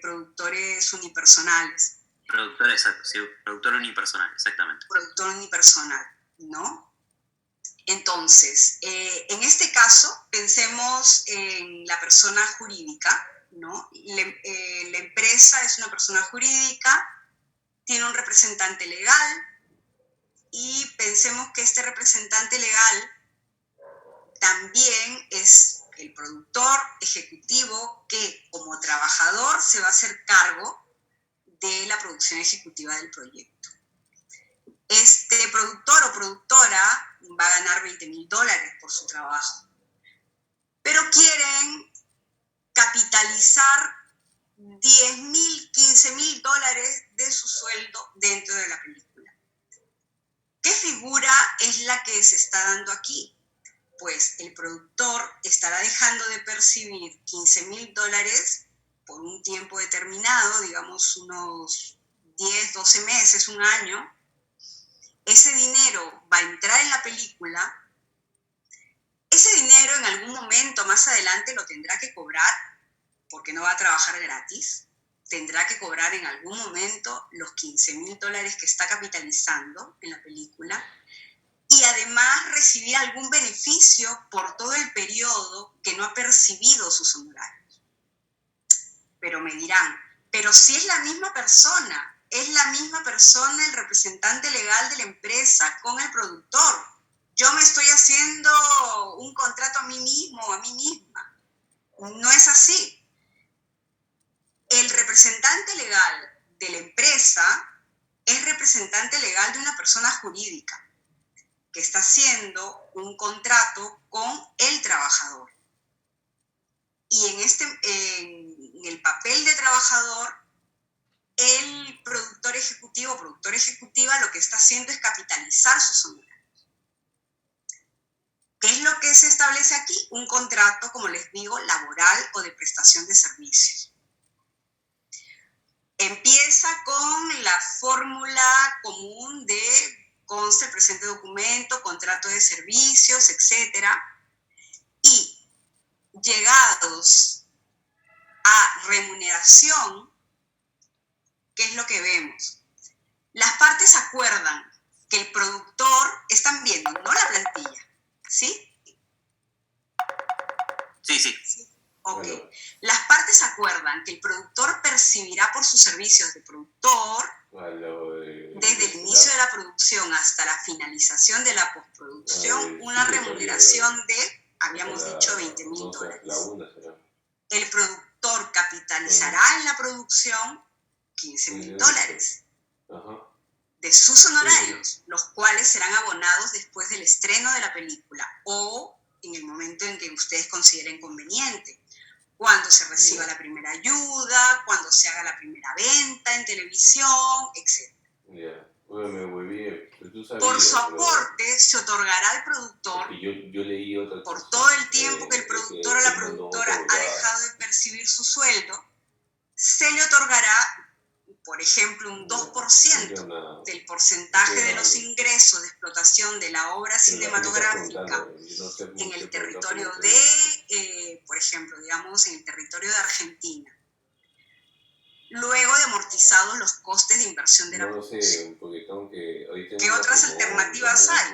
productores unipersonales. Productor unipersonal, exactamente. Productor unipersonal, ¿no? Entonces, en este caso, pensemos en la persona jurídica, ¿no? La empresa es una persona jurídica, tiene un representante legal y pensemos que este representante legal también es el productor ejecutivo que como trabajador se va a hacer cargo de la producción ejecutiva del proyecto. Este productor o productora va a ganar $20,000 por su trabajo, pero quieren capitalizar $10,000, $15,000 de su sueldo dentro de la película. ¿Qué figura es la que se está dando aquí? Pues el productor estará dejando de percibir $15,000 por un tiempo determinado, digamos unos 10, 12 meses, un año. Ese dinero va a entrar en la película. Ese dinero en algún momento más adelante lo tendrá que cobrar, porque no va a trabajar gratis. Tendrá que cobrar en algún momento los $15,000 que está capitalizando en la película y además recibir algún beneficio por todo el periodo que no ha percibido sus honorarios. Pero me dirán, pero si es la misma persona el representante legal de la empresa con el productor. Yo me estoy haciendo un contrato a mí mismo o a mí misma. No es así. El representante legal de la empresa es representante legal de una persona jurídica. que está haciendo un contrato con el trabajador. Y en el papel de trabajador, el productor ejecutivo o productora ejecutiva lo que está haciendo es capitalizar sus honorarios. ¿Qué es lo que se establece aquí? Un contrato, como les digo, laboral o de prestación de servicios. Empieza con la fórmula común de consta el presente documento, contrato de servicios, etc. Y llegados a remuneración, ¿qué es lo que vemos? Las partes acuerdan que el productor, están viendo, ¿no? La plantilla, ¿sí? Sí. Ok. Bueno. Las partes acuerdan que el productor percibirá por sus servicios de productor desde el inicio de la producción hasta la finalización de la postproducción una remuneración de, habíamos dicho, $20,000. El productor capitalizará en la producción $15,000 de sus honorarios, los cuales serán abonados después del estreno de la película o en el momento en que ustedes consideren conveniente, cuando se reciba la primera ayuda, cuando se haga la primera venta en televisión, etc. Por su aporte se otorgará al productor, yo leí otra cosa, por todo el tiempo que el productor o la productora ha dejado de percibir su sueldo, se le otorgará, por ejemplo, un 2% del porcentaje de los ingresos de explotación de la obra cinematográfica en el territorio de, por ejemplo, digamos, en el territorio de Argentina, luego de amortizados los costes de inversión de la producción. ¿Qué otras alternativas hay?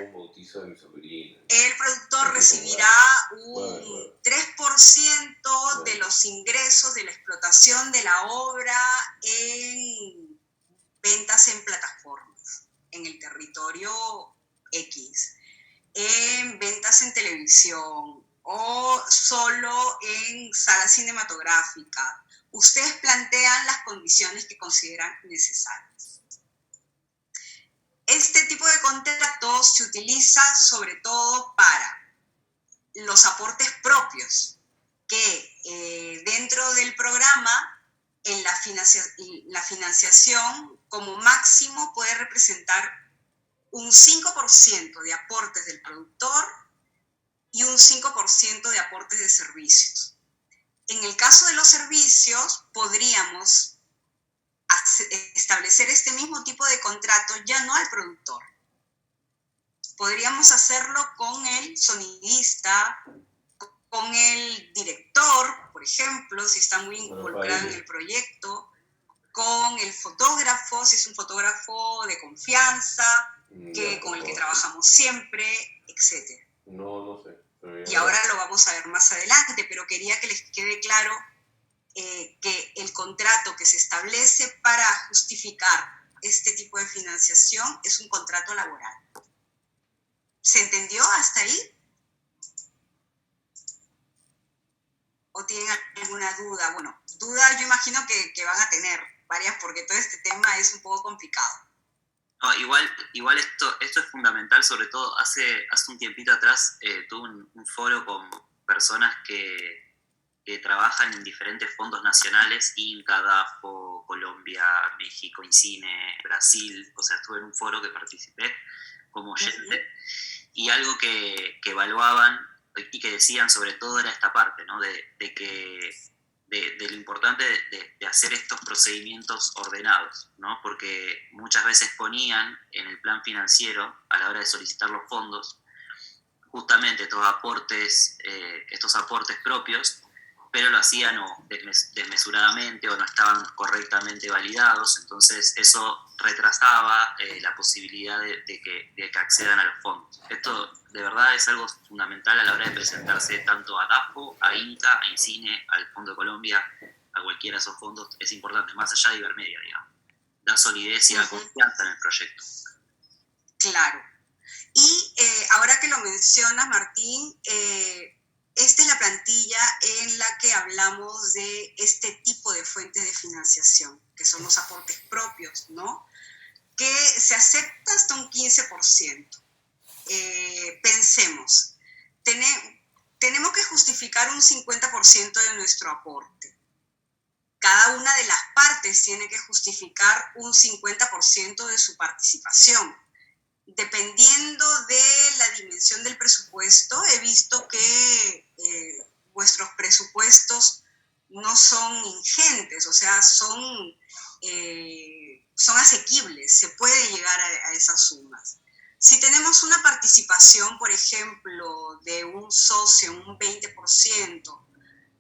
El productor recibirá un 3% de los ingresos de la explotación de la obra en ventas en plataformas, en el territorio X, en ventas en televisión o solo en sala cinematográfica. Ustedes plantean las condiciones que consideran necesarias. Este tipo de contratos se utiliza sobre todo para los aportes propios, que dentro del programa, en la financiación como máximo puede representar un 5% de aportes del productor y un 5% de aportes de servicios. En el caso de los servicios, podríamos establecer este mismo tipo de contrato ya no al productor. Podríamos hacerlo con el sonidista, con el director, por ejemplo, si está muy involucrado en el proyecto, con el fotógrafo, si es un fotógrafo de confianza, con el que trabajamos siempre, etc. No sé. Y ahora lo vamos a ver más adelante, pero quería que les quede claro que el contrato que se establece para justificar este tipo de financiación es un contrato laboral. ¿Se entendió hasta ahí? ¿O tienen alguna duda? Bueno, duda yo imagino que van a tener varias porque todo este tema es un poco complicado. No, igual esto es fundamental, sobre todo hace un tiempito atrás tuve un foro con personas que trabajan en diferentes fondos nacionales, Inca, DAFO, Colombia, México, INCINE, Brasil, o sea, estuve en un foro que participé como oyente, y algo que evaluaban y que decían sobre todo era esta parte, ¿no? de lo importante de hacer estos procedimientos ordenados, ¿no? Porque muchas veces ponían en el plan financiero, a la hora de solicitar los fondos, justamente estos aportes propios, pero lo hacían desmesuradamente o no estaban correctamente validados, entonces eso retrasaba la posibilidad de que accedan a los fondos. Esto de verdad es algo fundamental a la hora de presentarse tanto a DAFO, a INCA, a INCINE, al Fondo de Colombia, a cualquiera de esos fondos. Es importante, más allá de Ibermedia, digamos. Da solidez y da confianza en el proyecto. Claro. Y ahora que lo mencionas, Martín, esta es la plantilla en la que hablamos de este tipo de fuentes de financiación, que son los aportes propios, ¿no? Que se acepta hasta un 15%. Pensemos, tenemos que justificar un 50% de nuestro aporte. Cada una de las partes tiene que justificar un 50% de su participación. Dependiendo de la dimensión del presupuesto, he visto que vuestros presupuestos no son ingentes, o sea, son asequibles, se puede llegar a esas sumas. Si tenemos una participación, por ejemplo, de un socio, un 20%,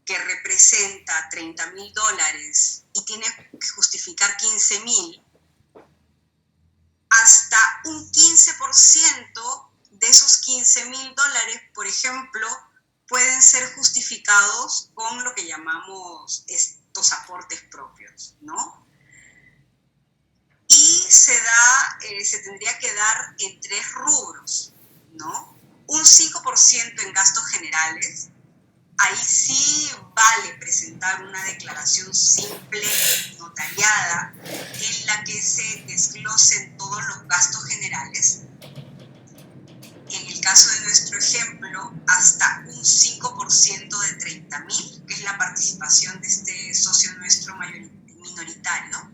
que representa $30,000 y tiene que justificar 15,000, hasta un 15% de esos $15,000, por ejemplo, pueden ser justificados con lo que llamamos estos aportes propios, ¿no? Y se tendría que dar en 3 rubros, ¿no? Un 5% en gastos generales. Ahí sí vale presentar una declaración simple, notariada, en la que se desglosen todos los gastos generales. En el caso de nuestro ejemplo, hasta un 5% de 30,000, que es la participación de este socio nuestro minoritario.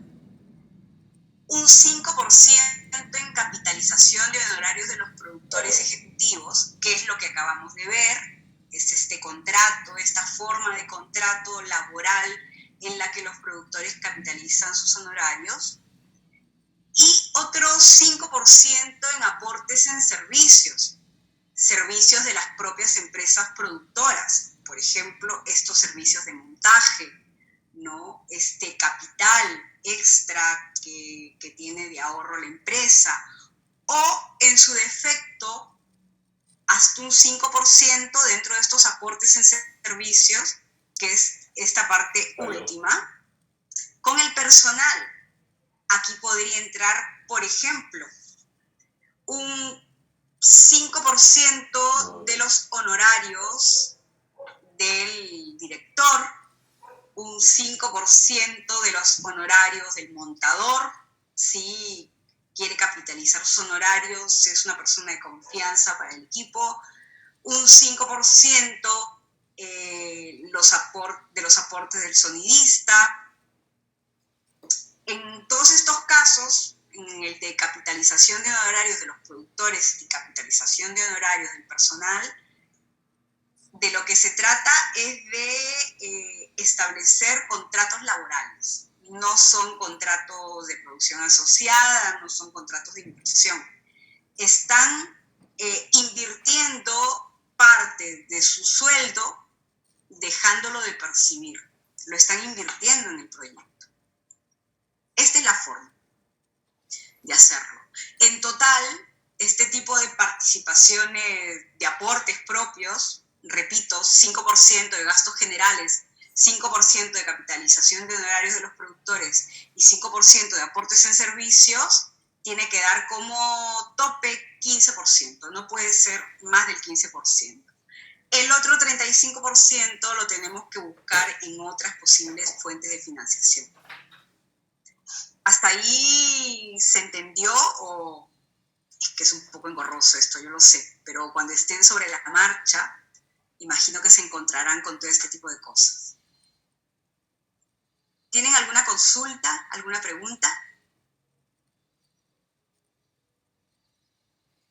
Un 5% en capitalización de honorarios de los productores ejecutivos, que es lo que acabamos de ver. Es este contrato, esta forma de contrato laboral en la que los productores capitalizan sus honorarios. Y otro 5% en aportes en servicios de las propias empresas productoras. Por ejemplo, estos servicios de montaje, ¿no? Este capital extra que tiene de ahorro la empresa, o en su defecto, hasta un 5% dentro de estos aportes en servicios, que es esta parte última. Con el personal, aquí podría entrar, por ejemplo, un 5% de los honorarios del director, un 5% de los honorarios del montador, si quiere capitalizar sus honorarios, es una persona de confianza para el equipo, un 5% de los aportes del sonidista. En todos estos casos, en el de capitalización de honorarios de los productores y capitalización de honorarios del personal, de lo que se trata es de establecer contratos laborales. No son contratos de producción asociada, no son contratos de inversión. Están invirtiendo parte de su sueldo, dejándolo de percibir. Lo están invirtiendo en el proyecto. Esta es la forma de hacerlo. En total, este tipo de participaciones de aportes propios, repito, 5% de gastos generales, 5% de capitalización de honorarios de los productores y 5% de aportes en servicios, tiene que dar como tope 15%, no puede ser más del 15%. El otro 35% lo tenemos que buscar en otras posibles fuentes de financiación. ¿Hasta ahí se entendió o es que es un poco engorroso esto? Yo lo sé, pero cuando estén sobre la marcha, imagino que se encontrarán con todo este tipo de cosas. ¿Tienen alguna consulta, alguna pregunta?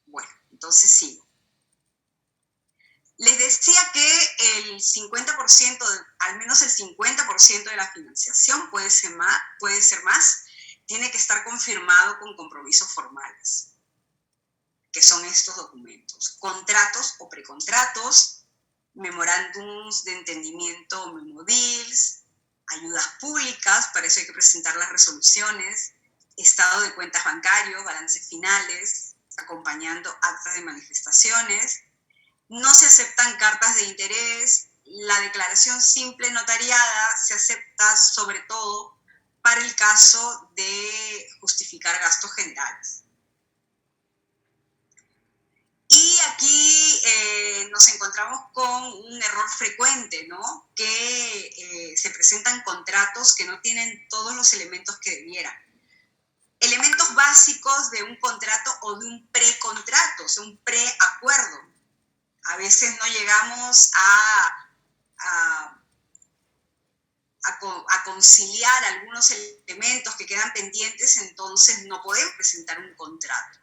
Bueno, entonces sigo. Les decía que el 50%, al menos el 50% de la financiación puede ser más, tiene que estar confirmado con compromisos formales, que son estos documentos: contratos o precontratos, memorándums de entendimiento o memodeals, ayudas públicas, para eso hay que presentar las resoluciones, estado de cuentas bancarios, balances finales, acompañando actas de manifestaciones. No se aceptan cartas de interés. La declaración simple notariada se acepta sobre todo para el caso de justificar gastos generales. Y aquí nos encontramos con un error frecuente, ¿no? Que se presentan contratos que no tienen todos los elementos que debieran. Elementos básicos de un contrato o de un precontrato, o sea, un preacuerdo. a veces no llegamos a conciliar algunos elementos que quedan pendientes, entonces no podemos presentar un contrato.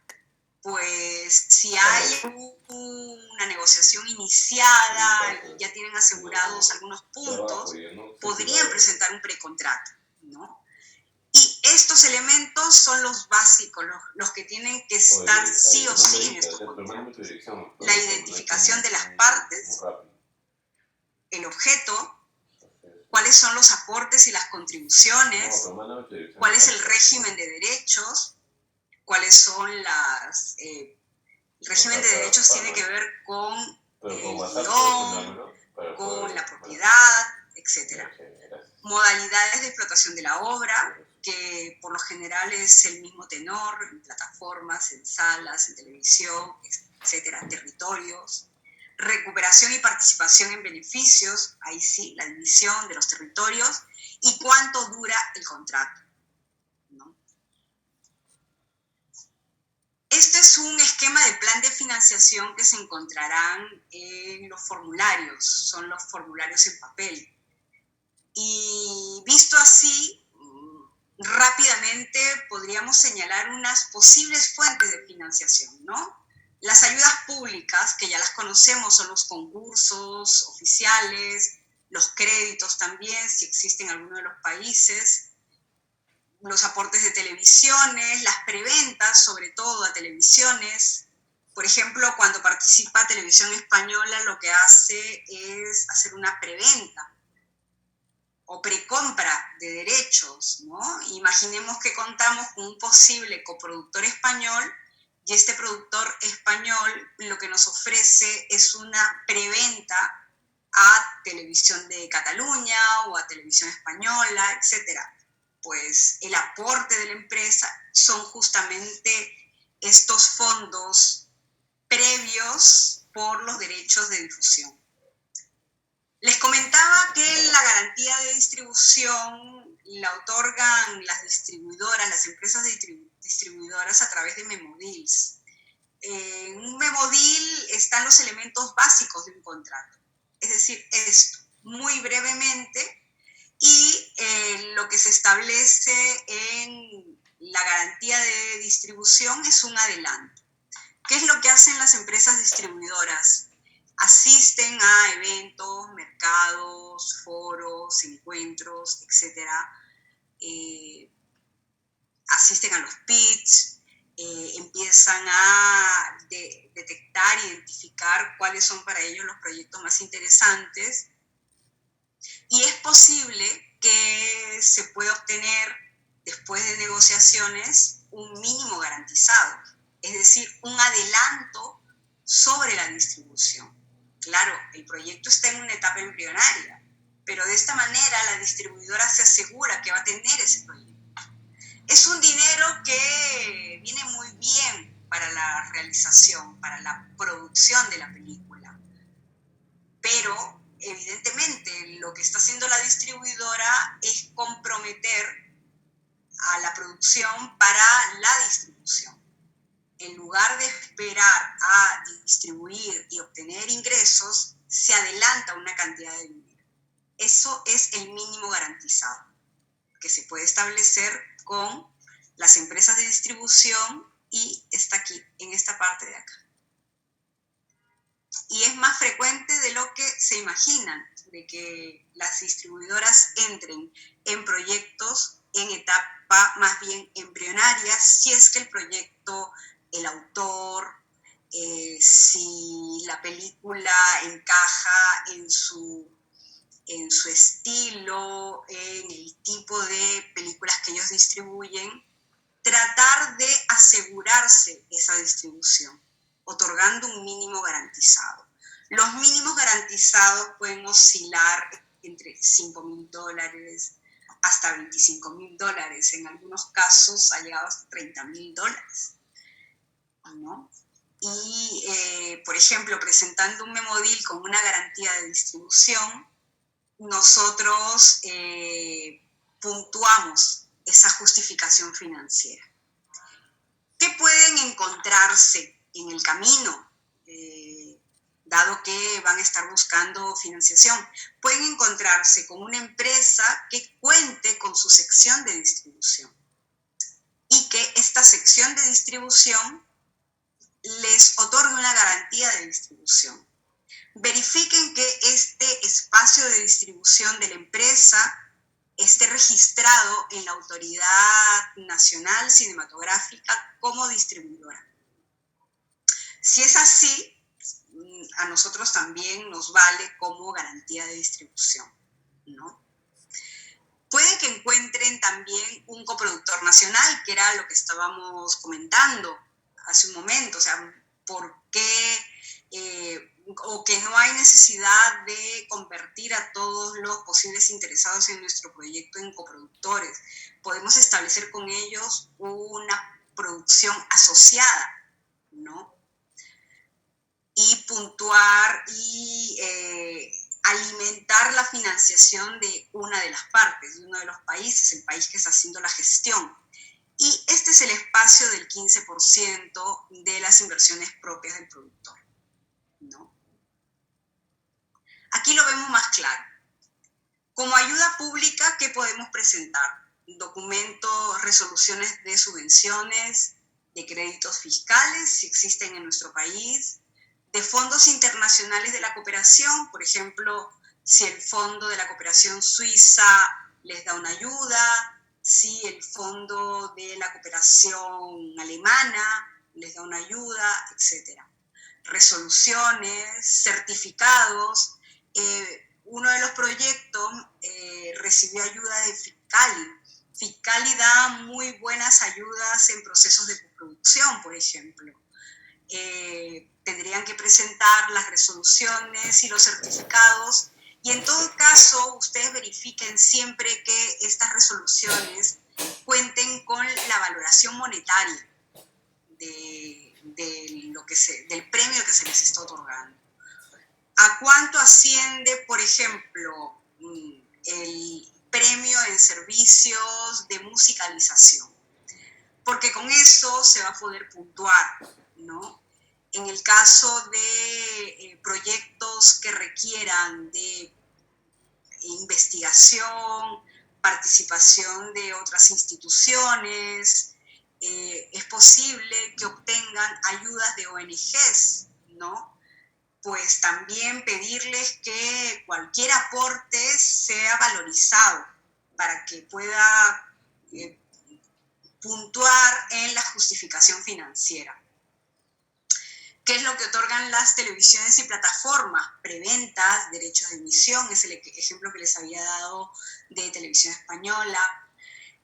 Pues si hay una negociación iniciada y ya tienen asegurados algunos puntos, podrían presentar un precontrato, ¿no? Y estos elementos son los básicos, los que tienen que estar sí o sí en estos contratos. La identificación de las partes, el objeto, cuáles son los aportes y las contribuciones, cuál es el régimen de derechos, cuáles son las... el régimen de derechos tiene que ver con el guión, con la propiedad, etc. Modalidades de explotación de la obra, que por lo general es el mismo tenor en plataformas, en salas, en televisión, etc. Territorios. Recuperación y participación en beneficios, ahí sí, la división de los territorios, y cuánto dura el contrato, ¿no? Este es un esquema de plan de financiación que se encontrarán en los formularios, son los formularios en papel. Y visto así, rápidamente podríamos señalar unas posibles fuentes de financiación, ¿no? Las ayudas públicas, que ya las conocemos, son los concursos oficiales, los créditos también, si existen en alguno de los países, los aportes de televisiones, las preventas, sobre todo a televisiones. Por ejemplo, cuando participa Televisión Española, lo que hace es hacer una preventa o precompra de derechos, ¿no? Imaginemos que contamos con un posible coproductor español, y este productor español lo que nos ofrece es una preventa a Televisión de Cataluña o a Televisión Española, etc. Pues el aporte de la empresa son justamente estos fondos previos por los derechos de difusión. Les comentaba que la garantía de distribución la otorgan las distribuidoras, las empresas distribuidoras a través de memodeals. En un memodeal están los elementos básicos de un contrato, es decir, esto, muy brevemente, y lo que se establece en la garantía de distribución es un adelanto. ¿Qué es lo que hacen las empresas distribuidoras? Asisten a eventos, mercados, foros, encuentros, etc. Asisten a los pitch, empiezan a detectar, identificar cuáles son para ellos los proyectos más interesantes, y es posible que se pueda obtener, después de negociaciones, un mínimo garantizado, es decir, un adelanto sobre la distribución. Claro, el proyecto está en una etapa embrionaria, pero de esta manera la distribuidora se asegura que va a tener ese proyecto. Es un dinero que viene muy bien para la realización, para la producción de la película, pero evidentemente lo que está haciendo la distribuidora es comprometer a la producción para la distribución. En lugar de esperar a distribuir y obtener ingresos, se adelanta una cantidad de dinero. Eso es el mínimo garantizado que se puede establecer con las empresas de distribución, y está aquí, en esta parte de acá. Y es más frecuente de lo que se imaginan, de que las distribuidoras entren en proyectos en etapa más bien embrionaria, si es que el proyecto, el autor, si la película encaja en su estilo, en el tipo de películas que ellos distribuyen, tratar de asegurarse esa distribución, otorgando un mínimo garantizado. Los mínimos garantizados pueden oscilar entre $5,000 hasta $25,000. En algunos casos ha llegado hasta $30,000, ¿no? Y, por ejemplo, presentando un memodeal con una garantía de distribución, nosotros puntuamos esa justificación financiera. ¿Qué pueden encontrarse en el camino? dado que van a estar buscando financiación. Pueden encontrarse con una empresa que cuente con su sección de distribución y que esta sección de distribución les otorgue una garantía de distribución. Verifiquen que este espacio de distribución de la empresa esté registrado en la Autoridad Nacional Cinematográfica como distribuidora. Si es así, a nosotros también nos vale como garantía de distribución, ¿no? Puede que encuentren también un coproductor nacional, que era lo que estábamos comentando hace un momento, o sea, ¿por qué o que no hay necesidad de convertir a todos los posibles interesados en nuestro proyecto en coproductores? Podemos establecer con ellos una producción asociada, ¿no? Y puntuar y alimentar la financiación de una de las partes, de uno de los países, el país que está haciendo la gestión. Y este es el espacio del 15% de las inversiones propias del productor, ¿no? Aquí lo vemos más claro. Como ayuda pública, ¿qué podemos presentar? Documentos, resoluciones de subvenciones, de créditos fiscales, si existen en nuestro país, de fondos internacionales de la cooperación, por ejemplo, si el Fondo de la Cooperación Suiza les da una ayuda, si el Fondo de la Cooperación Alemana les da una ayuda, etc. Resoluciones, certificados. Uno de los proyectos recibió ayuda de Fiscali. Fiscali da muy buenas ayudas en procesos de producción, por ejemplo. Tendrían que presentar las resoluciones y los certificados, y en todo caso ustedes verifiquen siempre que estas resoluciones cuenten con la valoración monetaria del premio que se les está otorgando. ¿A cuánto asciende, por ejemplo, el premio en servicios de musicalización? Porque con eso se va a poder puntuar, ¿no? En el caso de proyectos que requieran de investigación, participación de otras instituciones, es posible que obtengan ayudas de ONGs, ¿no? Pues también pedirles que cualquier aporte sea valorizado para que pueda puntuar en la justificación financiera. ¿Qué es lo que otorgan las televisiones y plataformas? Preventas, derechos de emisión, es el ejemplo que les había dado de Televisión Española.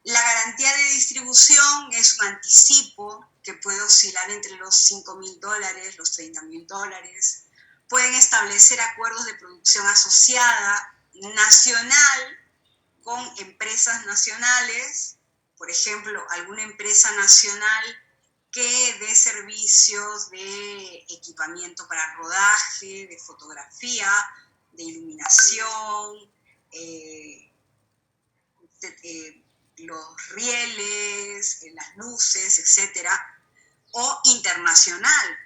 La garantía de distribución es un anticipo que puede oscilar entre los $5.000, los $30.000. Pueden establecer acuerdos de producción asociada nacional con empresas nacionales, por ejemplo, alguna empresa nacional que dé servicios de equipamiento para rodaje, de fotografía, de iluminación, los rieles, las luces, etc. O internacional,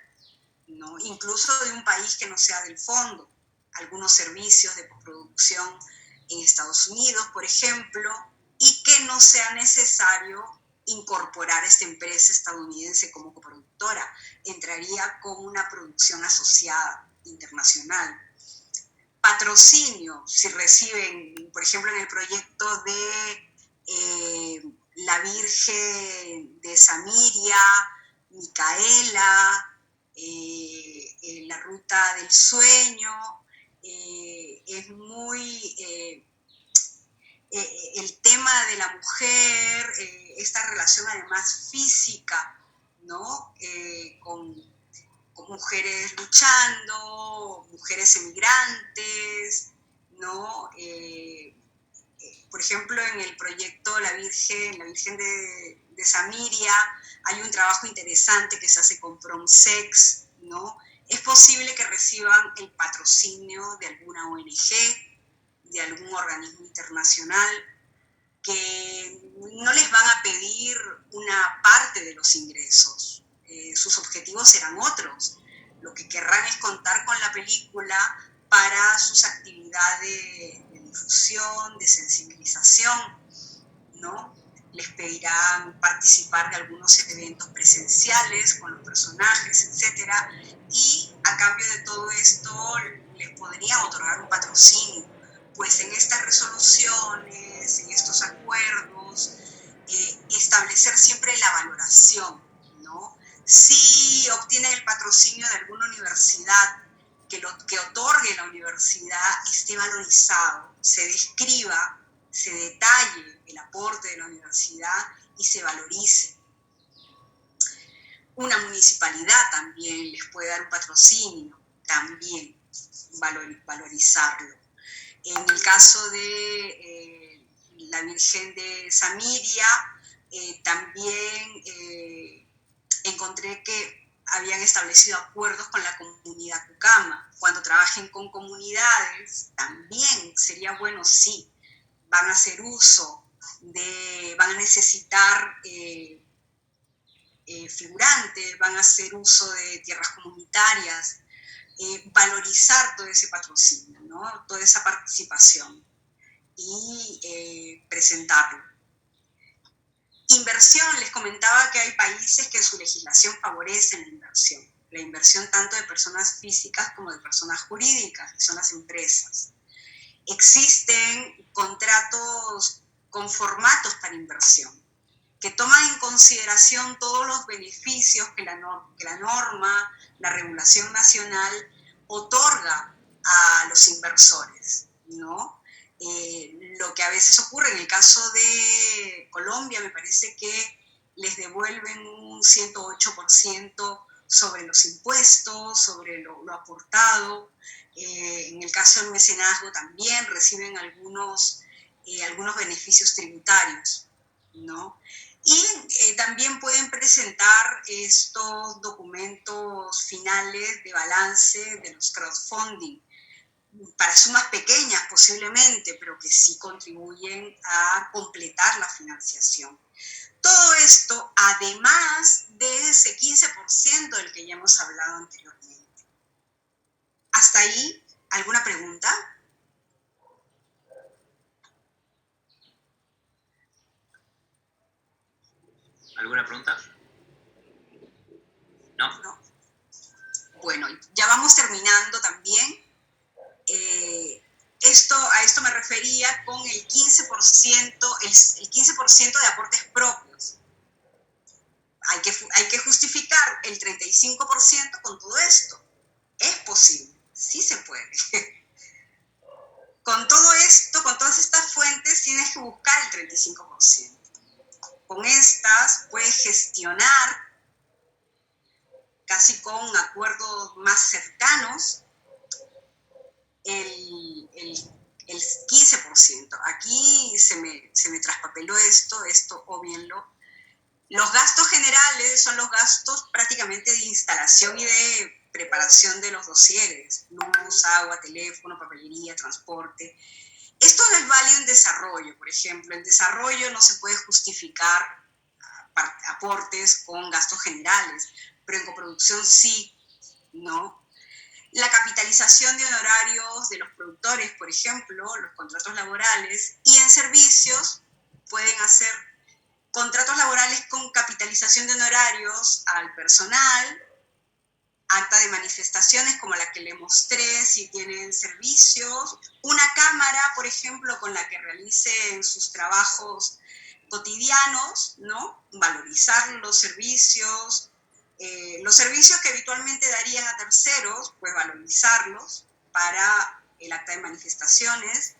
¿no? Incluso de un país que no sea del fondo. Algunos servicios de postproducción en Estados Unidos, por ejemplo, y que no sea necesario incorporar a esta empresa estadounidense como coproductora. Entraría con una producción asociada internacional. Patrocinio, si reciben, por ejemplo, en el proyecto de la Virgen de Samiria, Micaela, la Ruta del Sueño, es muy... el tema de la mujer, esta relación además física, ¿no? Con mujeres luchando, mujeres emigrantes, ¿no? Por ejemplo, en el proyecto La Virgen de Samiria, hay un trabajo interesante que se hace con Promsex, ¿no? Es posible que reciban el patrocinio de alguna ONG, de algún organismo internacional, que no les van a pedir una parte de los ingresos. Sus objetivos serán otros. lo que querrán es contar con la película para sus actividades de difusión, de sensibilización, ¿no? Les pedirán participar de algunos eventos presenciales con los personajes, etc. Y a cambio de todo esto les podrían otorgar un patrocinio. Pues en estas resoluciones, en estos acuerdos, establecer siempre la valoración, ¿no? Si obtienen el patrocinio de alguna universidad, que lo que otorgue la universidad esté valorizado, se describa, se detalle el aporte de la universidad y se valorice. Una municipalidad también les puede dar un patrocinio, también valorizarlo. En el caso de la Virgen de Samiria, también encontré que habían establecido acuerdos con la comunidad Cucama. Cuando trabajen con comunidades, también sería bueno, sí, van a hacer uso van a necesitar figurantes, van a hacer uso de tierras comunitarias, valorizar todo ese patrocinio, ¿no? Toda esa participación y presentarlo. Inversión, les comentaba que hay países que su legislación favorece la inversión tanto de personas físicas como de personas jurídicas, que son las empresas. Existen contratos con formatos para inversión, que toman en consideración todos los beneficios que la norma, la regulación nacional otorga a los inversores, ¿no? Lo que a veces ocurre en el caso de Colombia, me parece que les devuelven un 108% sobre los impuestos, sobre lo aportado. En el caso del mecenazgo también reciben algunos beneficios tributarios, ¿no? Y también pueden presentar estos documentos finales de balance de los crowdfunding, para sumas pequeñas posiblemente, pero que sí contribuyen a completar la financiación. Todo esto además de ese 15% del que ya hemos hablado anteriormente. ¿Hasta ahí alguna pregunta? ¿Alguna pregunta? ¿No? No. Bueno, ya vamos terminando también. A esto me refería con el 15%, el 15% de aportes propios. Hay que justificar el 35% con todo esto. Es posible, sí se puede. Con todo esto, con todas estas fuentes, tienes que buscar el 35%. Con estas puedes gestionar casi con acuerdos más cercanos el 15%. Aquí se me traspapeló esto óbienlo. Los gastos generales son los gastos prácticamente de instalación y de preparación de los dosieres: luz, agua, teléfono, papelería, transporte. Esto no es válido en desarrollo, por ejemplo. En desarrollo no se puede justificar aportes con gastos generales, pero en coproducción sí, ¿no? La capitalización de honorarios de los productores, por ejemplo, los contratos laborales, y en servicios pueden hacer contratos laborales con capitalización de honorarios al personal, acta de manifestaciones como la que le mostré si tienen servicios, una cámara, por ejemplo, con la que realicen sus trabajos cotidianos, ¿no? Valorizar los servicios que habitualmente darían a terceros, pues valorizarlos para el acta de manifestaciones.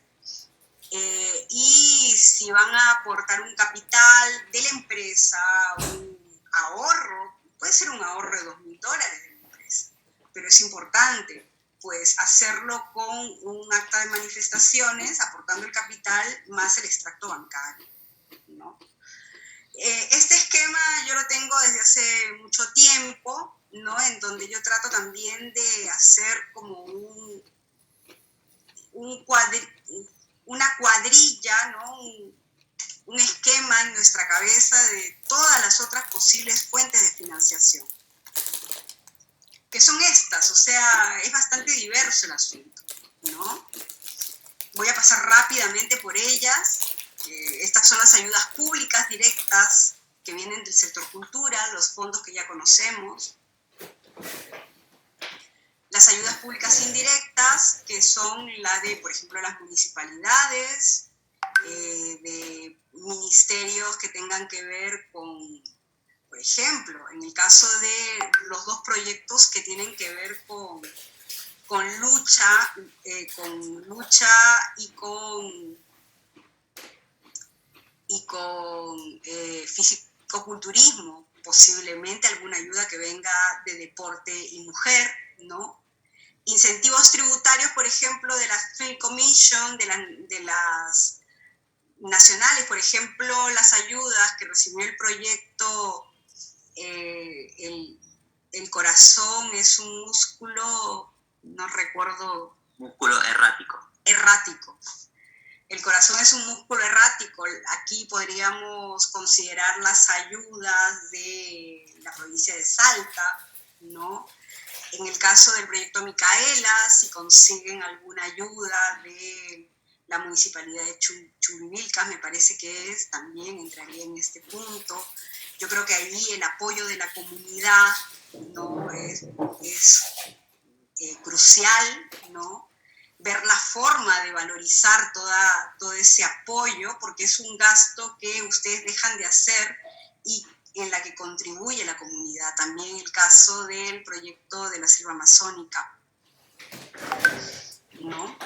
Y si van a aportar un capital de la empresa, un ahorro, puede ser un ahorro de $2,000 de la empresa, pero es importante pues hacerlo con un acta de manifestaciones, aportando el capital más el extracto bancario, ¿no? Este esquema yo lo tengo desde hace mucho tiempo, ¿no? En donde yo trato también de hacer como una cuadrilla, ¿no? Un esquema en nuestra cabeza de todas las otras posibles fuentes de financiación. que son estas, o sea, es bastante diverso el asunto, ¿no? Voy a pasar rápidamente por ellas. Estas son las ayudas públicas directas que vienen del sector cultura, los fondos que ya conocemos. Las ayudas públicas indirectas, que son la de, por ejemplo, las municipalidades, de ministerios que tengan que ver con, por ejemplo, en el caso de los dos proyectos que tienen que ver con lucha y con fisicoculturismo, posiblemente alguna ayuda que venga de deporte y mujer, ¿no? Incentivos tributarios, por ejemplo, de la Film Commission, de las nacionales, por ejemplo, las ayudas que recibió el proyecto el corazón es un músculo, no recuerdo. Músculo errático. Errático. El corazón es un músculo errático. Aquí podríamos considerar las ayudas de la provincia de Salta, ¿no? En el caso del proyecto Micaela, si consiguen alguna ayuda de la municipalidad de Chumbivilcas, me parece que también entraría en este punto. Yo creo que ahí el apoyo de la comunidad, ¿no? es crucial, ¿no? Ver la forma de valorizar todo ese apoyo, porque es un gasto que ustedes dejan de hacer y en la que contribuye la comunidad. También el caso del proyecto de la selva amazónica, ¿no?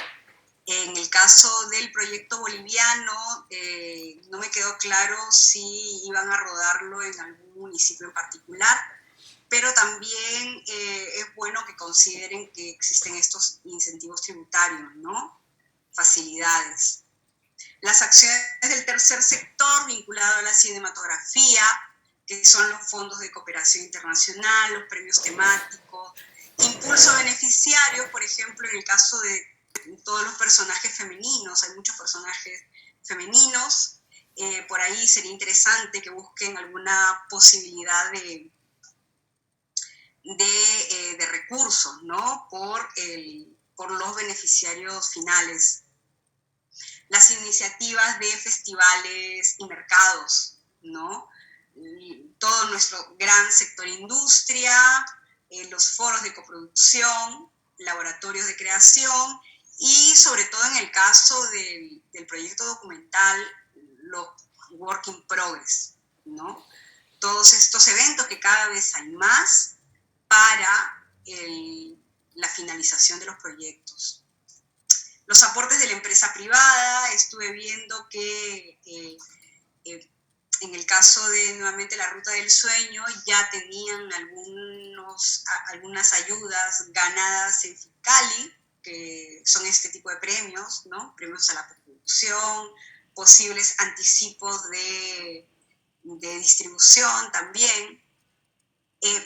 En el caso del proyecto boliviano, no me quedó claro si iban a rodarlo en algún municipio en particular, pero también es bueno que consideren que existen estos incentivos tributarios, ¿no? Facilidades. Las acciones del tercer sector vinculado a la cinematografía, que son los fondos de cooperación internacional, los premios temáticos, impulso beneficiario, por ejemplo, en el caso de todos los personajes femeninos, hay muchos personajes femeninos, por ahí sería interesante que busquen alguna posibilidad de recursos, ¿no? Por los beneficiarios finales. Las iniciativas de festivales y mercados, ¿no? Todo nuestro gran sector industria, los foros de coproducción, laboratorios de creación y sobre todo en el caso del proyecto documental, los Work in Progress, ¿no? Todos estos eventos que cada vez hay más para la finalización de los proyectos. Los aportes de la empresa privada, estuve viendo que en el caso de nuevamente la Ruta del Sueño ya tenían algunas ayudas ganadas en Ficali, que son este tipo de premios, ¿no? Premios a la producción, posibles anticipos de distribución también.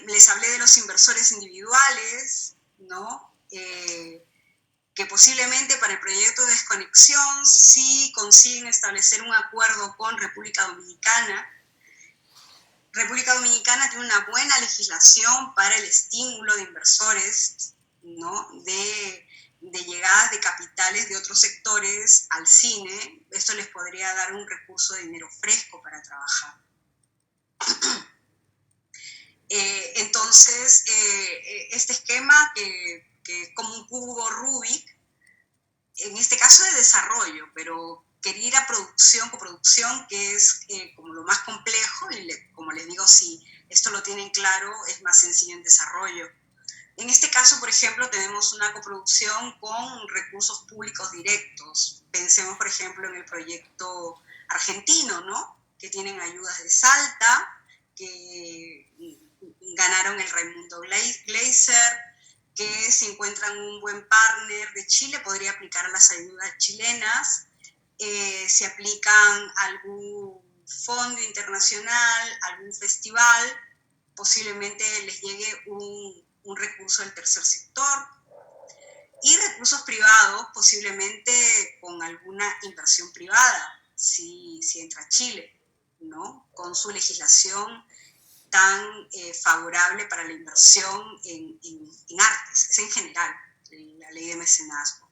Les hablé de los inversores individuales, ¿no? Que posiblemente para el proyecto de desconexión, si consiguen establecer un acuerdo con República Dominicana. República Dominicana tiene una buena legislación para el estímulo de inversores, ¿no? de llegadas de capitales de otros sectores al cine. Esto les podría dar un recurso de dinero fresco para trabajar. Entonces, este esquema que es como un cubo Rubik, en este caso de desarrollo, pero quería ir a producción, coproducción, que es como lo más complejo, y como les digo, si esto lo tienen claro, es más sencillo en desarrollo. En este caso, por ejemplo, tenemos una coproducción con recursos públicos directos. Pensemos, por ejemplo, en el proyecto argentino, ¿no? Que tienen ayudas de Salta, que ganaron el Raimundo Gleiser, que si encuentran un buen partner de Chile, podría aplicar a las ayudas chilenas. Si aplican algún fondo internacional, algún festival, posiblemente les llegue un recurso del tercer sector. Y recursos privados, posiblemente con alguna inversión privada, si entra Chile, ¿no? Con su legislación tan favorable para la inversión en artes, es en general la ley de mecenazgo.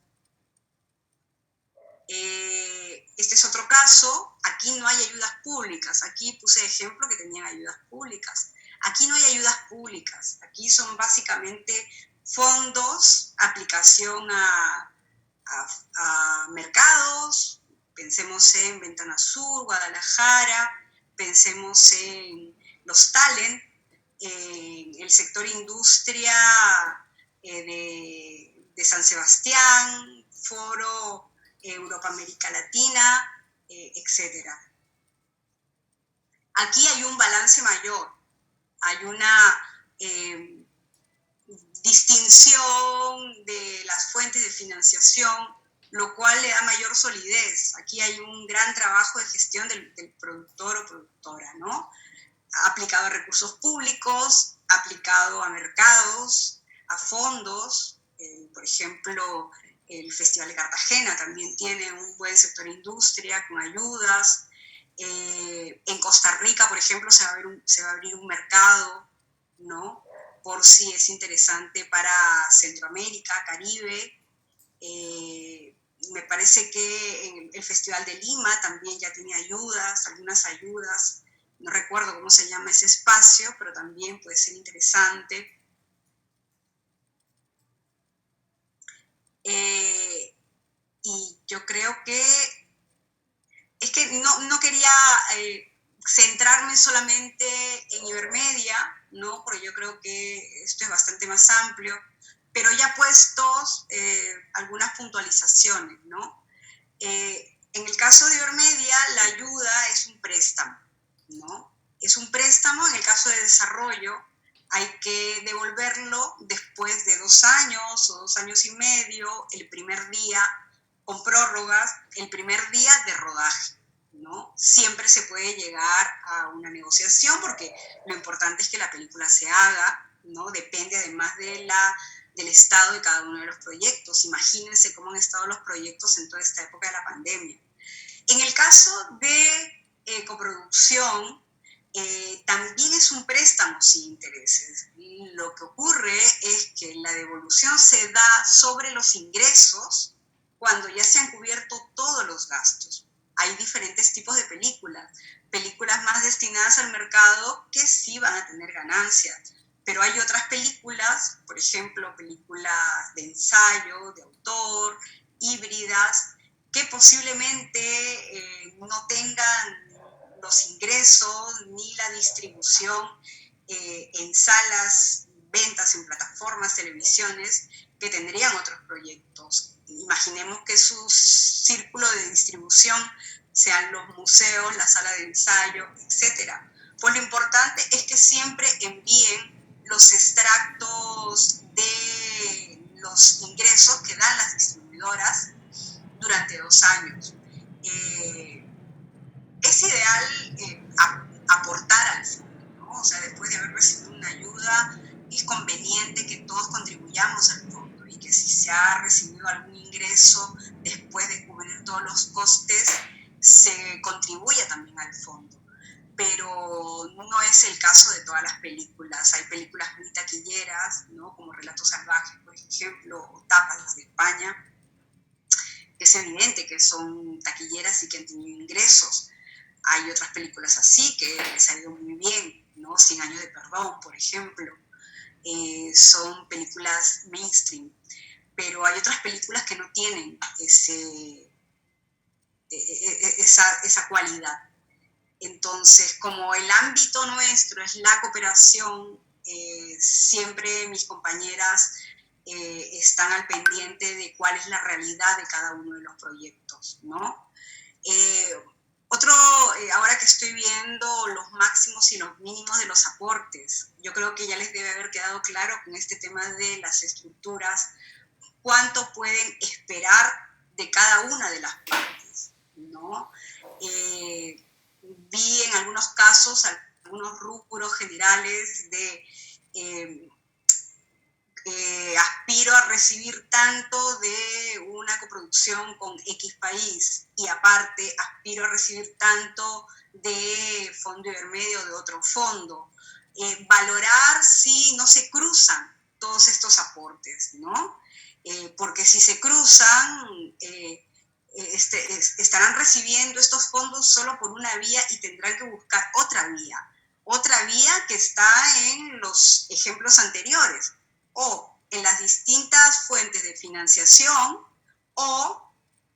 Este es otro caso, aquí no hay ayudas públicas, aquí puse de ejemplo que tenían ayudas públicas. Aquí no hay ayudas públicas, aquí son básicamente fondos, aplicación a mercados, pensemos en Ventana Sur, Guadalajara, pensemos en los talent, en el sector industria de San Sebastián, Foro Europa América Latina, etc. Aquí hay un balance mayor, hay una distinción de las fuentes de financiación, lo cual le da mayor solidez. Aquí hay un gran trabajo de gestión del productor o productora, ¿no? Aplicado a recursos públicos, aplicado a mercados, a fondos. Por ejemplo, el Festival de Cartagena también tiene un buen sector industria con ayudas. En Costa Rica, por ejemplo, se va a abrir un mercado, ¿no? Por si es interesante para Centroamérica, Caribe. Me parece que en el Festival de Lima también ya tiene ayudas, algunas ayudas. No recuerdo cómo se llama ese espacio, pero también puede ser interesante. Y yo creo que es que no quería centrarme solamente en Ibermedia, ¿no? Porque yo creo que esto es bastante más amplio, pero ya puestos algunas puntualizaciones, ¿no? En el caso de Ibermedia, la ayuda es un préstamo, ¿no? Es un préstamo. En el caso de desarrollo, hay que devolverlo después de 2 años o 2 años y medio, el primer día, con prórrogas, el primer día de rodaje, ¿no? Siempre se puede llegar a una negociación porque lo importante es que la película se haga, ¿no? Depende además del estado de cada uno de los proyectos. Imagínense cómo han estado los proyectos en toda esta época de la pandemia. En el caso de coproducción, también es un préstamo sin intereses. Lo que ocurre es que la devolución se da sobre los ingresos cuando ya se han cubierto todos los gastos. Hay diferentes tipos de películas más destinadas al mercado que sí van a tener ganancias, pero hay otras películas, por ejemplo, películas de ensayo, de autor, híbridas, que posiblemente no tengan los ingresos ni la distribución en salas, ventas en plataformas, televisiones, que tendrían otros proyectos. Imaginemos que su círculo de distribución sean los museos, la sala de ensayo, etc. Pues lo importante es que siempre envíen los extractos de los ingresos que dan las distribuidoras durante 2 años. Es ideal aportar al fondo, ¿no? O sea, después de haber recibido una ayuda, es conveniente que todos contribuyamos al fondo y que si se ha recibido algún ingreso después de cubrir todos los costes, se contribuya también al fondo. Pero no es el caso de todas las películas. Hay películas muy taquilleras, ¿no? Como Relatos Salvajes, por ejemplo, o Tapas de España. Es evidente que son taquilleras y que han tenido ingresos. Hay otras películas así que les ha ido muy bien, ¿no? 100 años de perdón, por ejemplo. Son películas mainstream. Pero hay otras películas que no tienen esa cualidad. Entonces, como el ámbito nuestro es la cooperación, siempre mis compañeras están al pendiente de cuál es la realidad de cada uno de los proyectos, ¿no? Ahora que estoy viendo los máximos y los mínimos de los aportes, yo creo que ya les debe haber quedado claro con este tema de las estructuras, cuánto pueden esperar de cada una de las partes, ¿no? Vi en algunos casos algunos rubros generales de aspiro a recibir tanto de una coproducción con X país y aparte aspiro a recibir tanto de Fondo Ibermedia o de otro fondo. valorar si no se cruzan todos estos aportes, ¿no? Porque si se cruzan, estarán recibiendo estos fondos solo por una vía y tendrán que buscar otra vía que está en los ejemplos anteriores, o en las distintas fuentes de financiación, o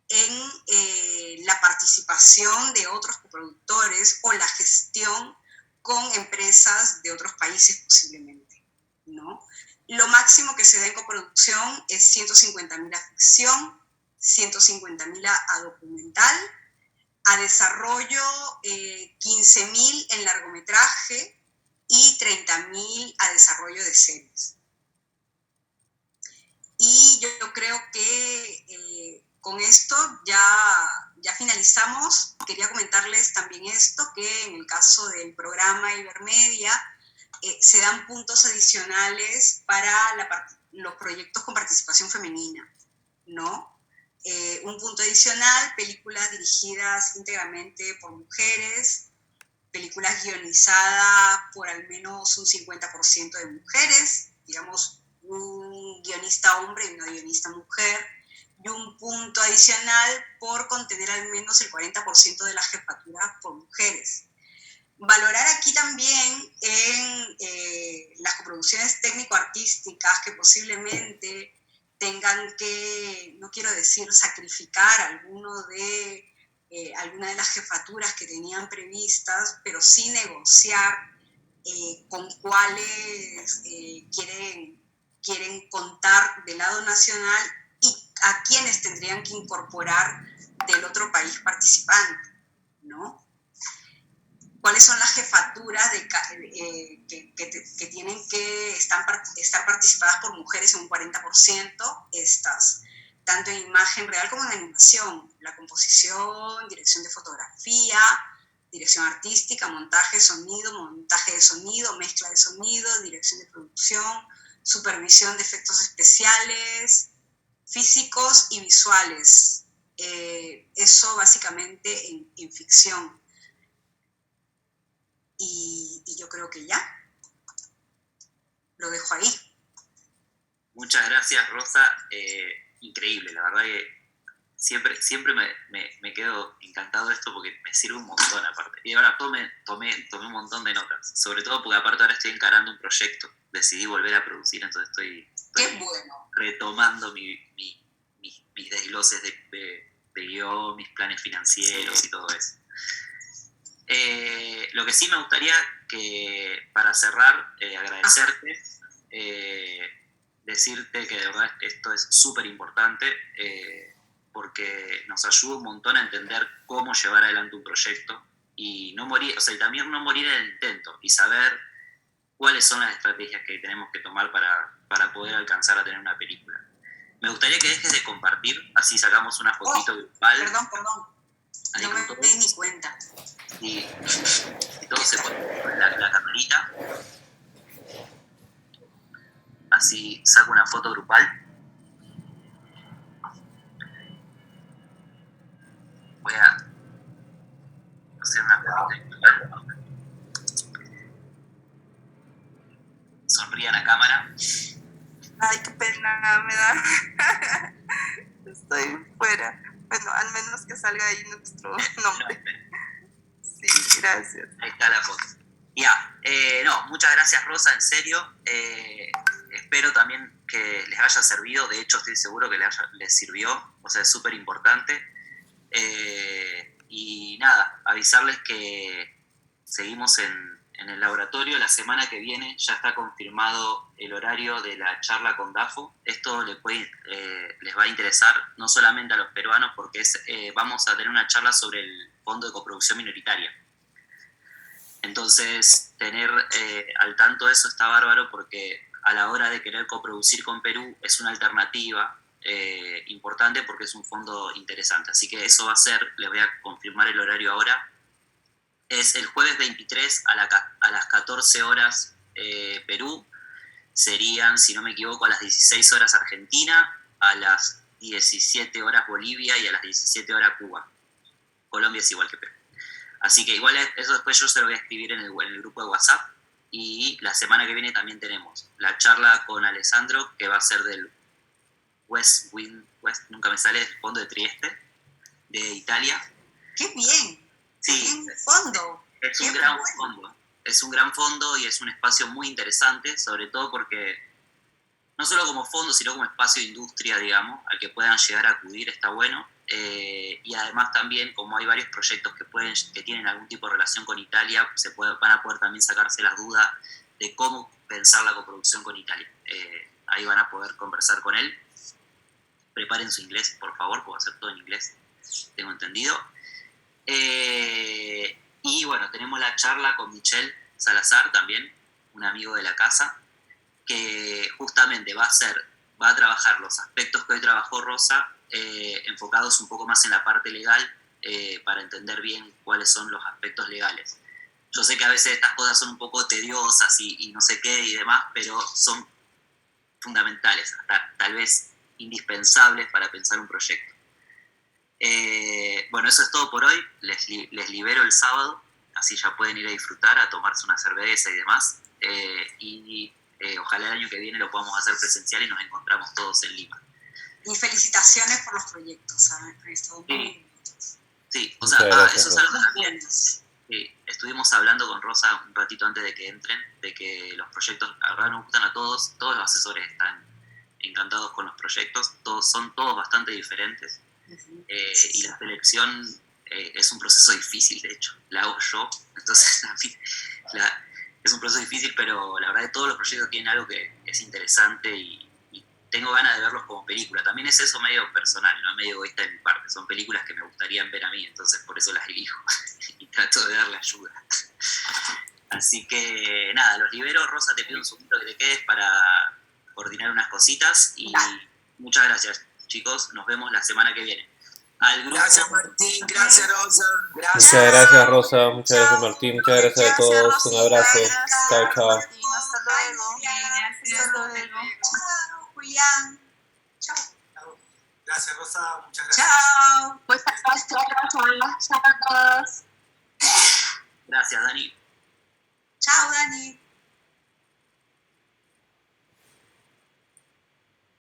en la participación de otros coproductores o la gestión con empresas de otros países posiblemente, ¿no? Lo máximo que se da en coproducción es 150.000 a ficción, 150.000 a documental, a desarrollo 15.000 en largometraje y 30.000 a desarrollo de series. Y yo creo que con esto ya finalizamos. Quería comentarles también esto, que en el caso del programa Ibermedia se dan puntos adicionales para los proyectos con participación femenina, ¿no? Un punto adicional, películas dirigidas íntegramente por mujeres, películas guionizadas por al menos un 50% de mujeres, digamos, un guionista hombre y una guionista mujer, y un punto adicional por contener al menos el 40% de las jefaturas por mujeres. Valorar aquí también en las coproducciones técnico-artísticas que posiblemente tengan que, no quiero decir sacrificar alguna de las jefaturas que tenían previstas, pero sí negociar con cuáles quieren contar del lado nacional y a quienes tendrían que incorporar del otro país participante, ¿no? ¿Cuáles son las jefaturas que tienen que estar participadas por mujeres en un 40%? Estas, tanto en imagen real como en animación, la composición, dirección de fotografía, dirección artística, montaje de sonido, mezcla de sonido, dirección de producción, supervisión de efectos especiales, físicos y visuales. Eso básicamente en ficción. Y yo creo que ya lo dejo ahí. Muchas gracias, Rosa. Increíble, la verdad que siempre me quedo encantado de esto porque me sirve un montón aparte. Y ahora tomé un montón de notas, sobre todo porque aparte ahora estoy encarando un proyecto, decidí volver a producir, entonces estoy ¡qué bueno! Retomando mis desgloses de guión, mis planes financieros y todo eso. Lo que sí me gustaría que, para cerrar, agradecerte, decirte que de verdad esto es súper importante porque nos ayuda un montón a entender cómo llevar adelante un proyecto y no morir, o sea, y también no morir en el intento y saber cuáles son las estrategias que tenemos que tomar para poder alcanzar a tener una película. Me gustaría que dejes de compartir, así sacamos una fotito grupal. Perdón. Ahí no me di ni cuenta. Y todo se pone la camarita. Así saco una foto grupal. Voy a hacer una foto grupal. Sonríe a la cámara. Ay, qué pena me da. Estoy fuera. Bueno, al menos que salga ahí nuestro nombre. Sí, gracias. Ahí está la foto. Ya, muchas gracias, Rosa, en serio. Espero también que les haya servido. De hecho, estoy seguro que les sirvió. O sea, es súper importante. Y nada, avisarles que seguimos en el laboratorio. La semana que viene ya está confirmado el horario de la charla con DAFO. Esto les va a interesar no solamente a los peruanos, porque vamos a tener una charla sobre el Fondo de Coproducción Minoritaria. Entonces, tener al tanto de eso está bárbaro, porque a la hora de querer coproducir con Perú es una alternativa importante porque es un fondo interesante. Así que eso va a ser, les voy a confirmar el horario ahora, es el jueves 23 a las 14 horas Perú, serían, si no me equivoco, a las 16 horas Argentina, a las 17 horas Bolivia y a las 17 horas Cuba. Colombia es igual que Perú. Así que igual eso después yo se lo voy a escribir en el grupo de WhatsApp. Y la semana que viene también tenemos la charla con Alessandro, que va a ser del West, nunca me sale, el fondo de Trieste, de Italia. ¡Qué bien! Sí, ¡Qué fondo! es un gran fondo. Es un gran fondo y es un espacio muy interesante, sobre todo porque no solo como fondo, sino como espacio de industria, digamos, al que puedan llegar a acudir, está bueno. Y además también, como hay varios proyectos que tienen algún tipo de relación con Italia, van a poder también sacarse las dudas de cómo pensar la coproducción con Italia. Ahí van a poder conversar con él. Preparen su inglés, por favor, porque va a ser todo en inglés, tengo entendido. Y bueno, tenemos la charla con Michel Salazar también, un amigo de la casa, que justamente va a trabajar los aspectos que hoy trabajó Rosa, enfocados un poco más en la parte legal, para entender bien cuáles son los aspectos legales. Yo sé que a veces estas cosas son un poco tediosas y no sé qué y demás, pero son fundamentales, tal vez indispensables para pensar un proyecto. Bueno, eso es todo por hoy. Les libero el sábado, así ya pueden ir a disfrutar, a tomarse una cerveza y demás. Ojalá el año que viene lo podamos hacer presencial y nos encontramos todos en Lima. Y felicitaciones por los proyectos, ¿saben? Sí, o sea, gracias, eso es algo también. Sí, estuvimos hablando con Rosa un ratito antes de que entren, de que los proyectos, la verdad, nos gustan a todos los asesores están encantados con los proyectos, son todos bastante diferentes. Y la selección es un proceso difícil, de hecho, la hago yo, entonces es un proceso difícil, pero la verdad que todos los proyectos tienen algo que es interesante y tengo ganas de verlos como película. También es eso medio personal, ¿no? Medio egoísta de mi parte, son películas que me gustarían ver a mí, entonces por eso las elijo y trato de darle ayuda. Así que nada, los libero. Rosa, te pido un segundito que te quedes para coordinar unas cositas y muchas gracias, chicos, nos vemos la semana que viene. Gracias, Martín, gracias, Rosa. Muchas gracias, Rosa, muchas gracias, Martín, muchas gracias a todos, un abrazo, chao, chao. Hasta luego. Hasta luego. Chao, Julián. Chao. Gracias, Rosa, muchas gracias. Chao. Pues chao a todos. Gracias, Dani. Chao, Dani.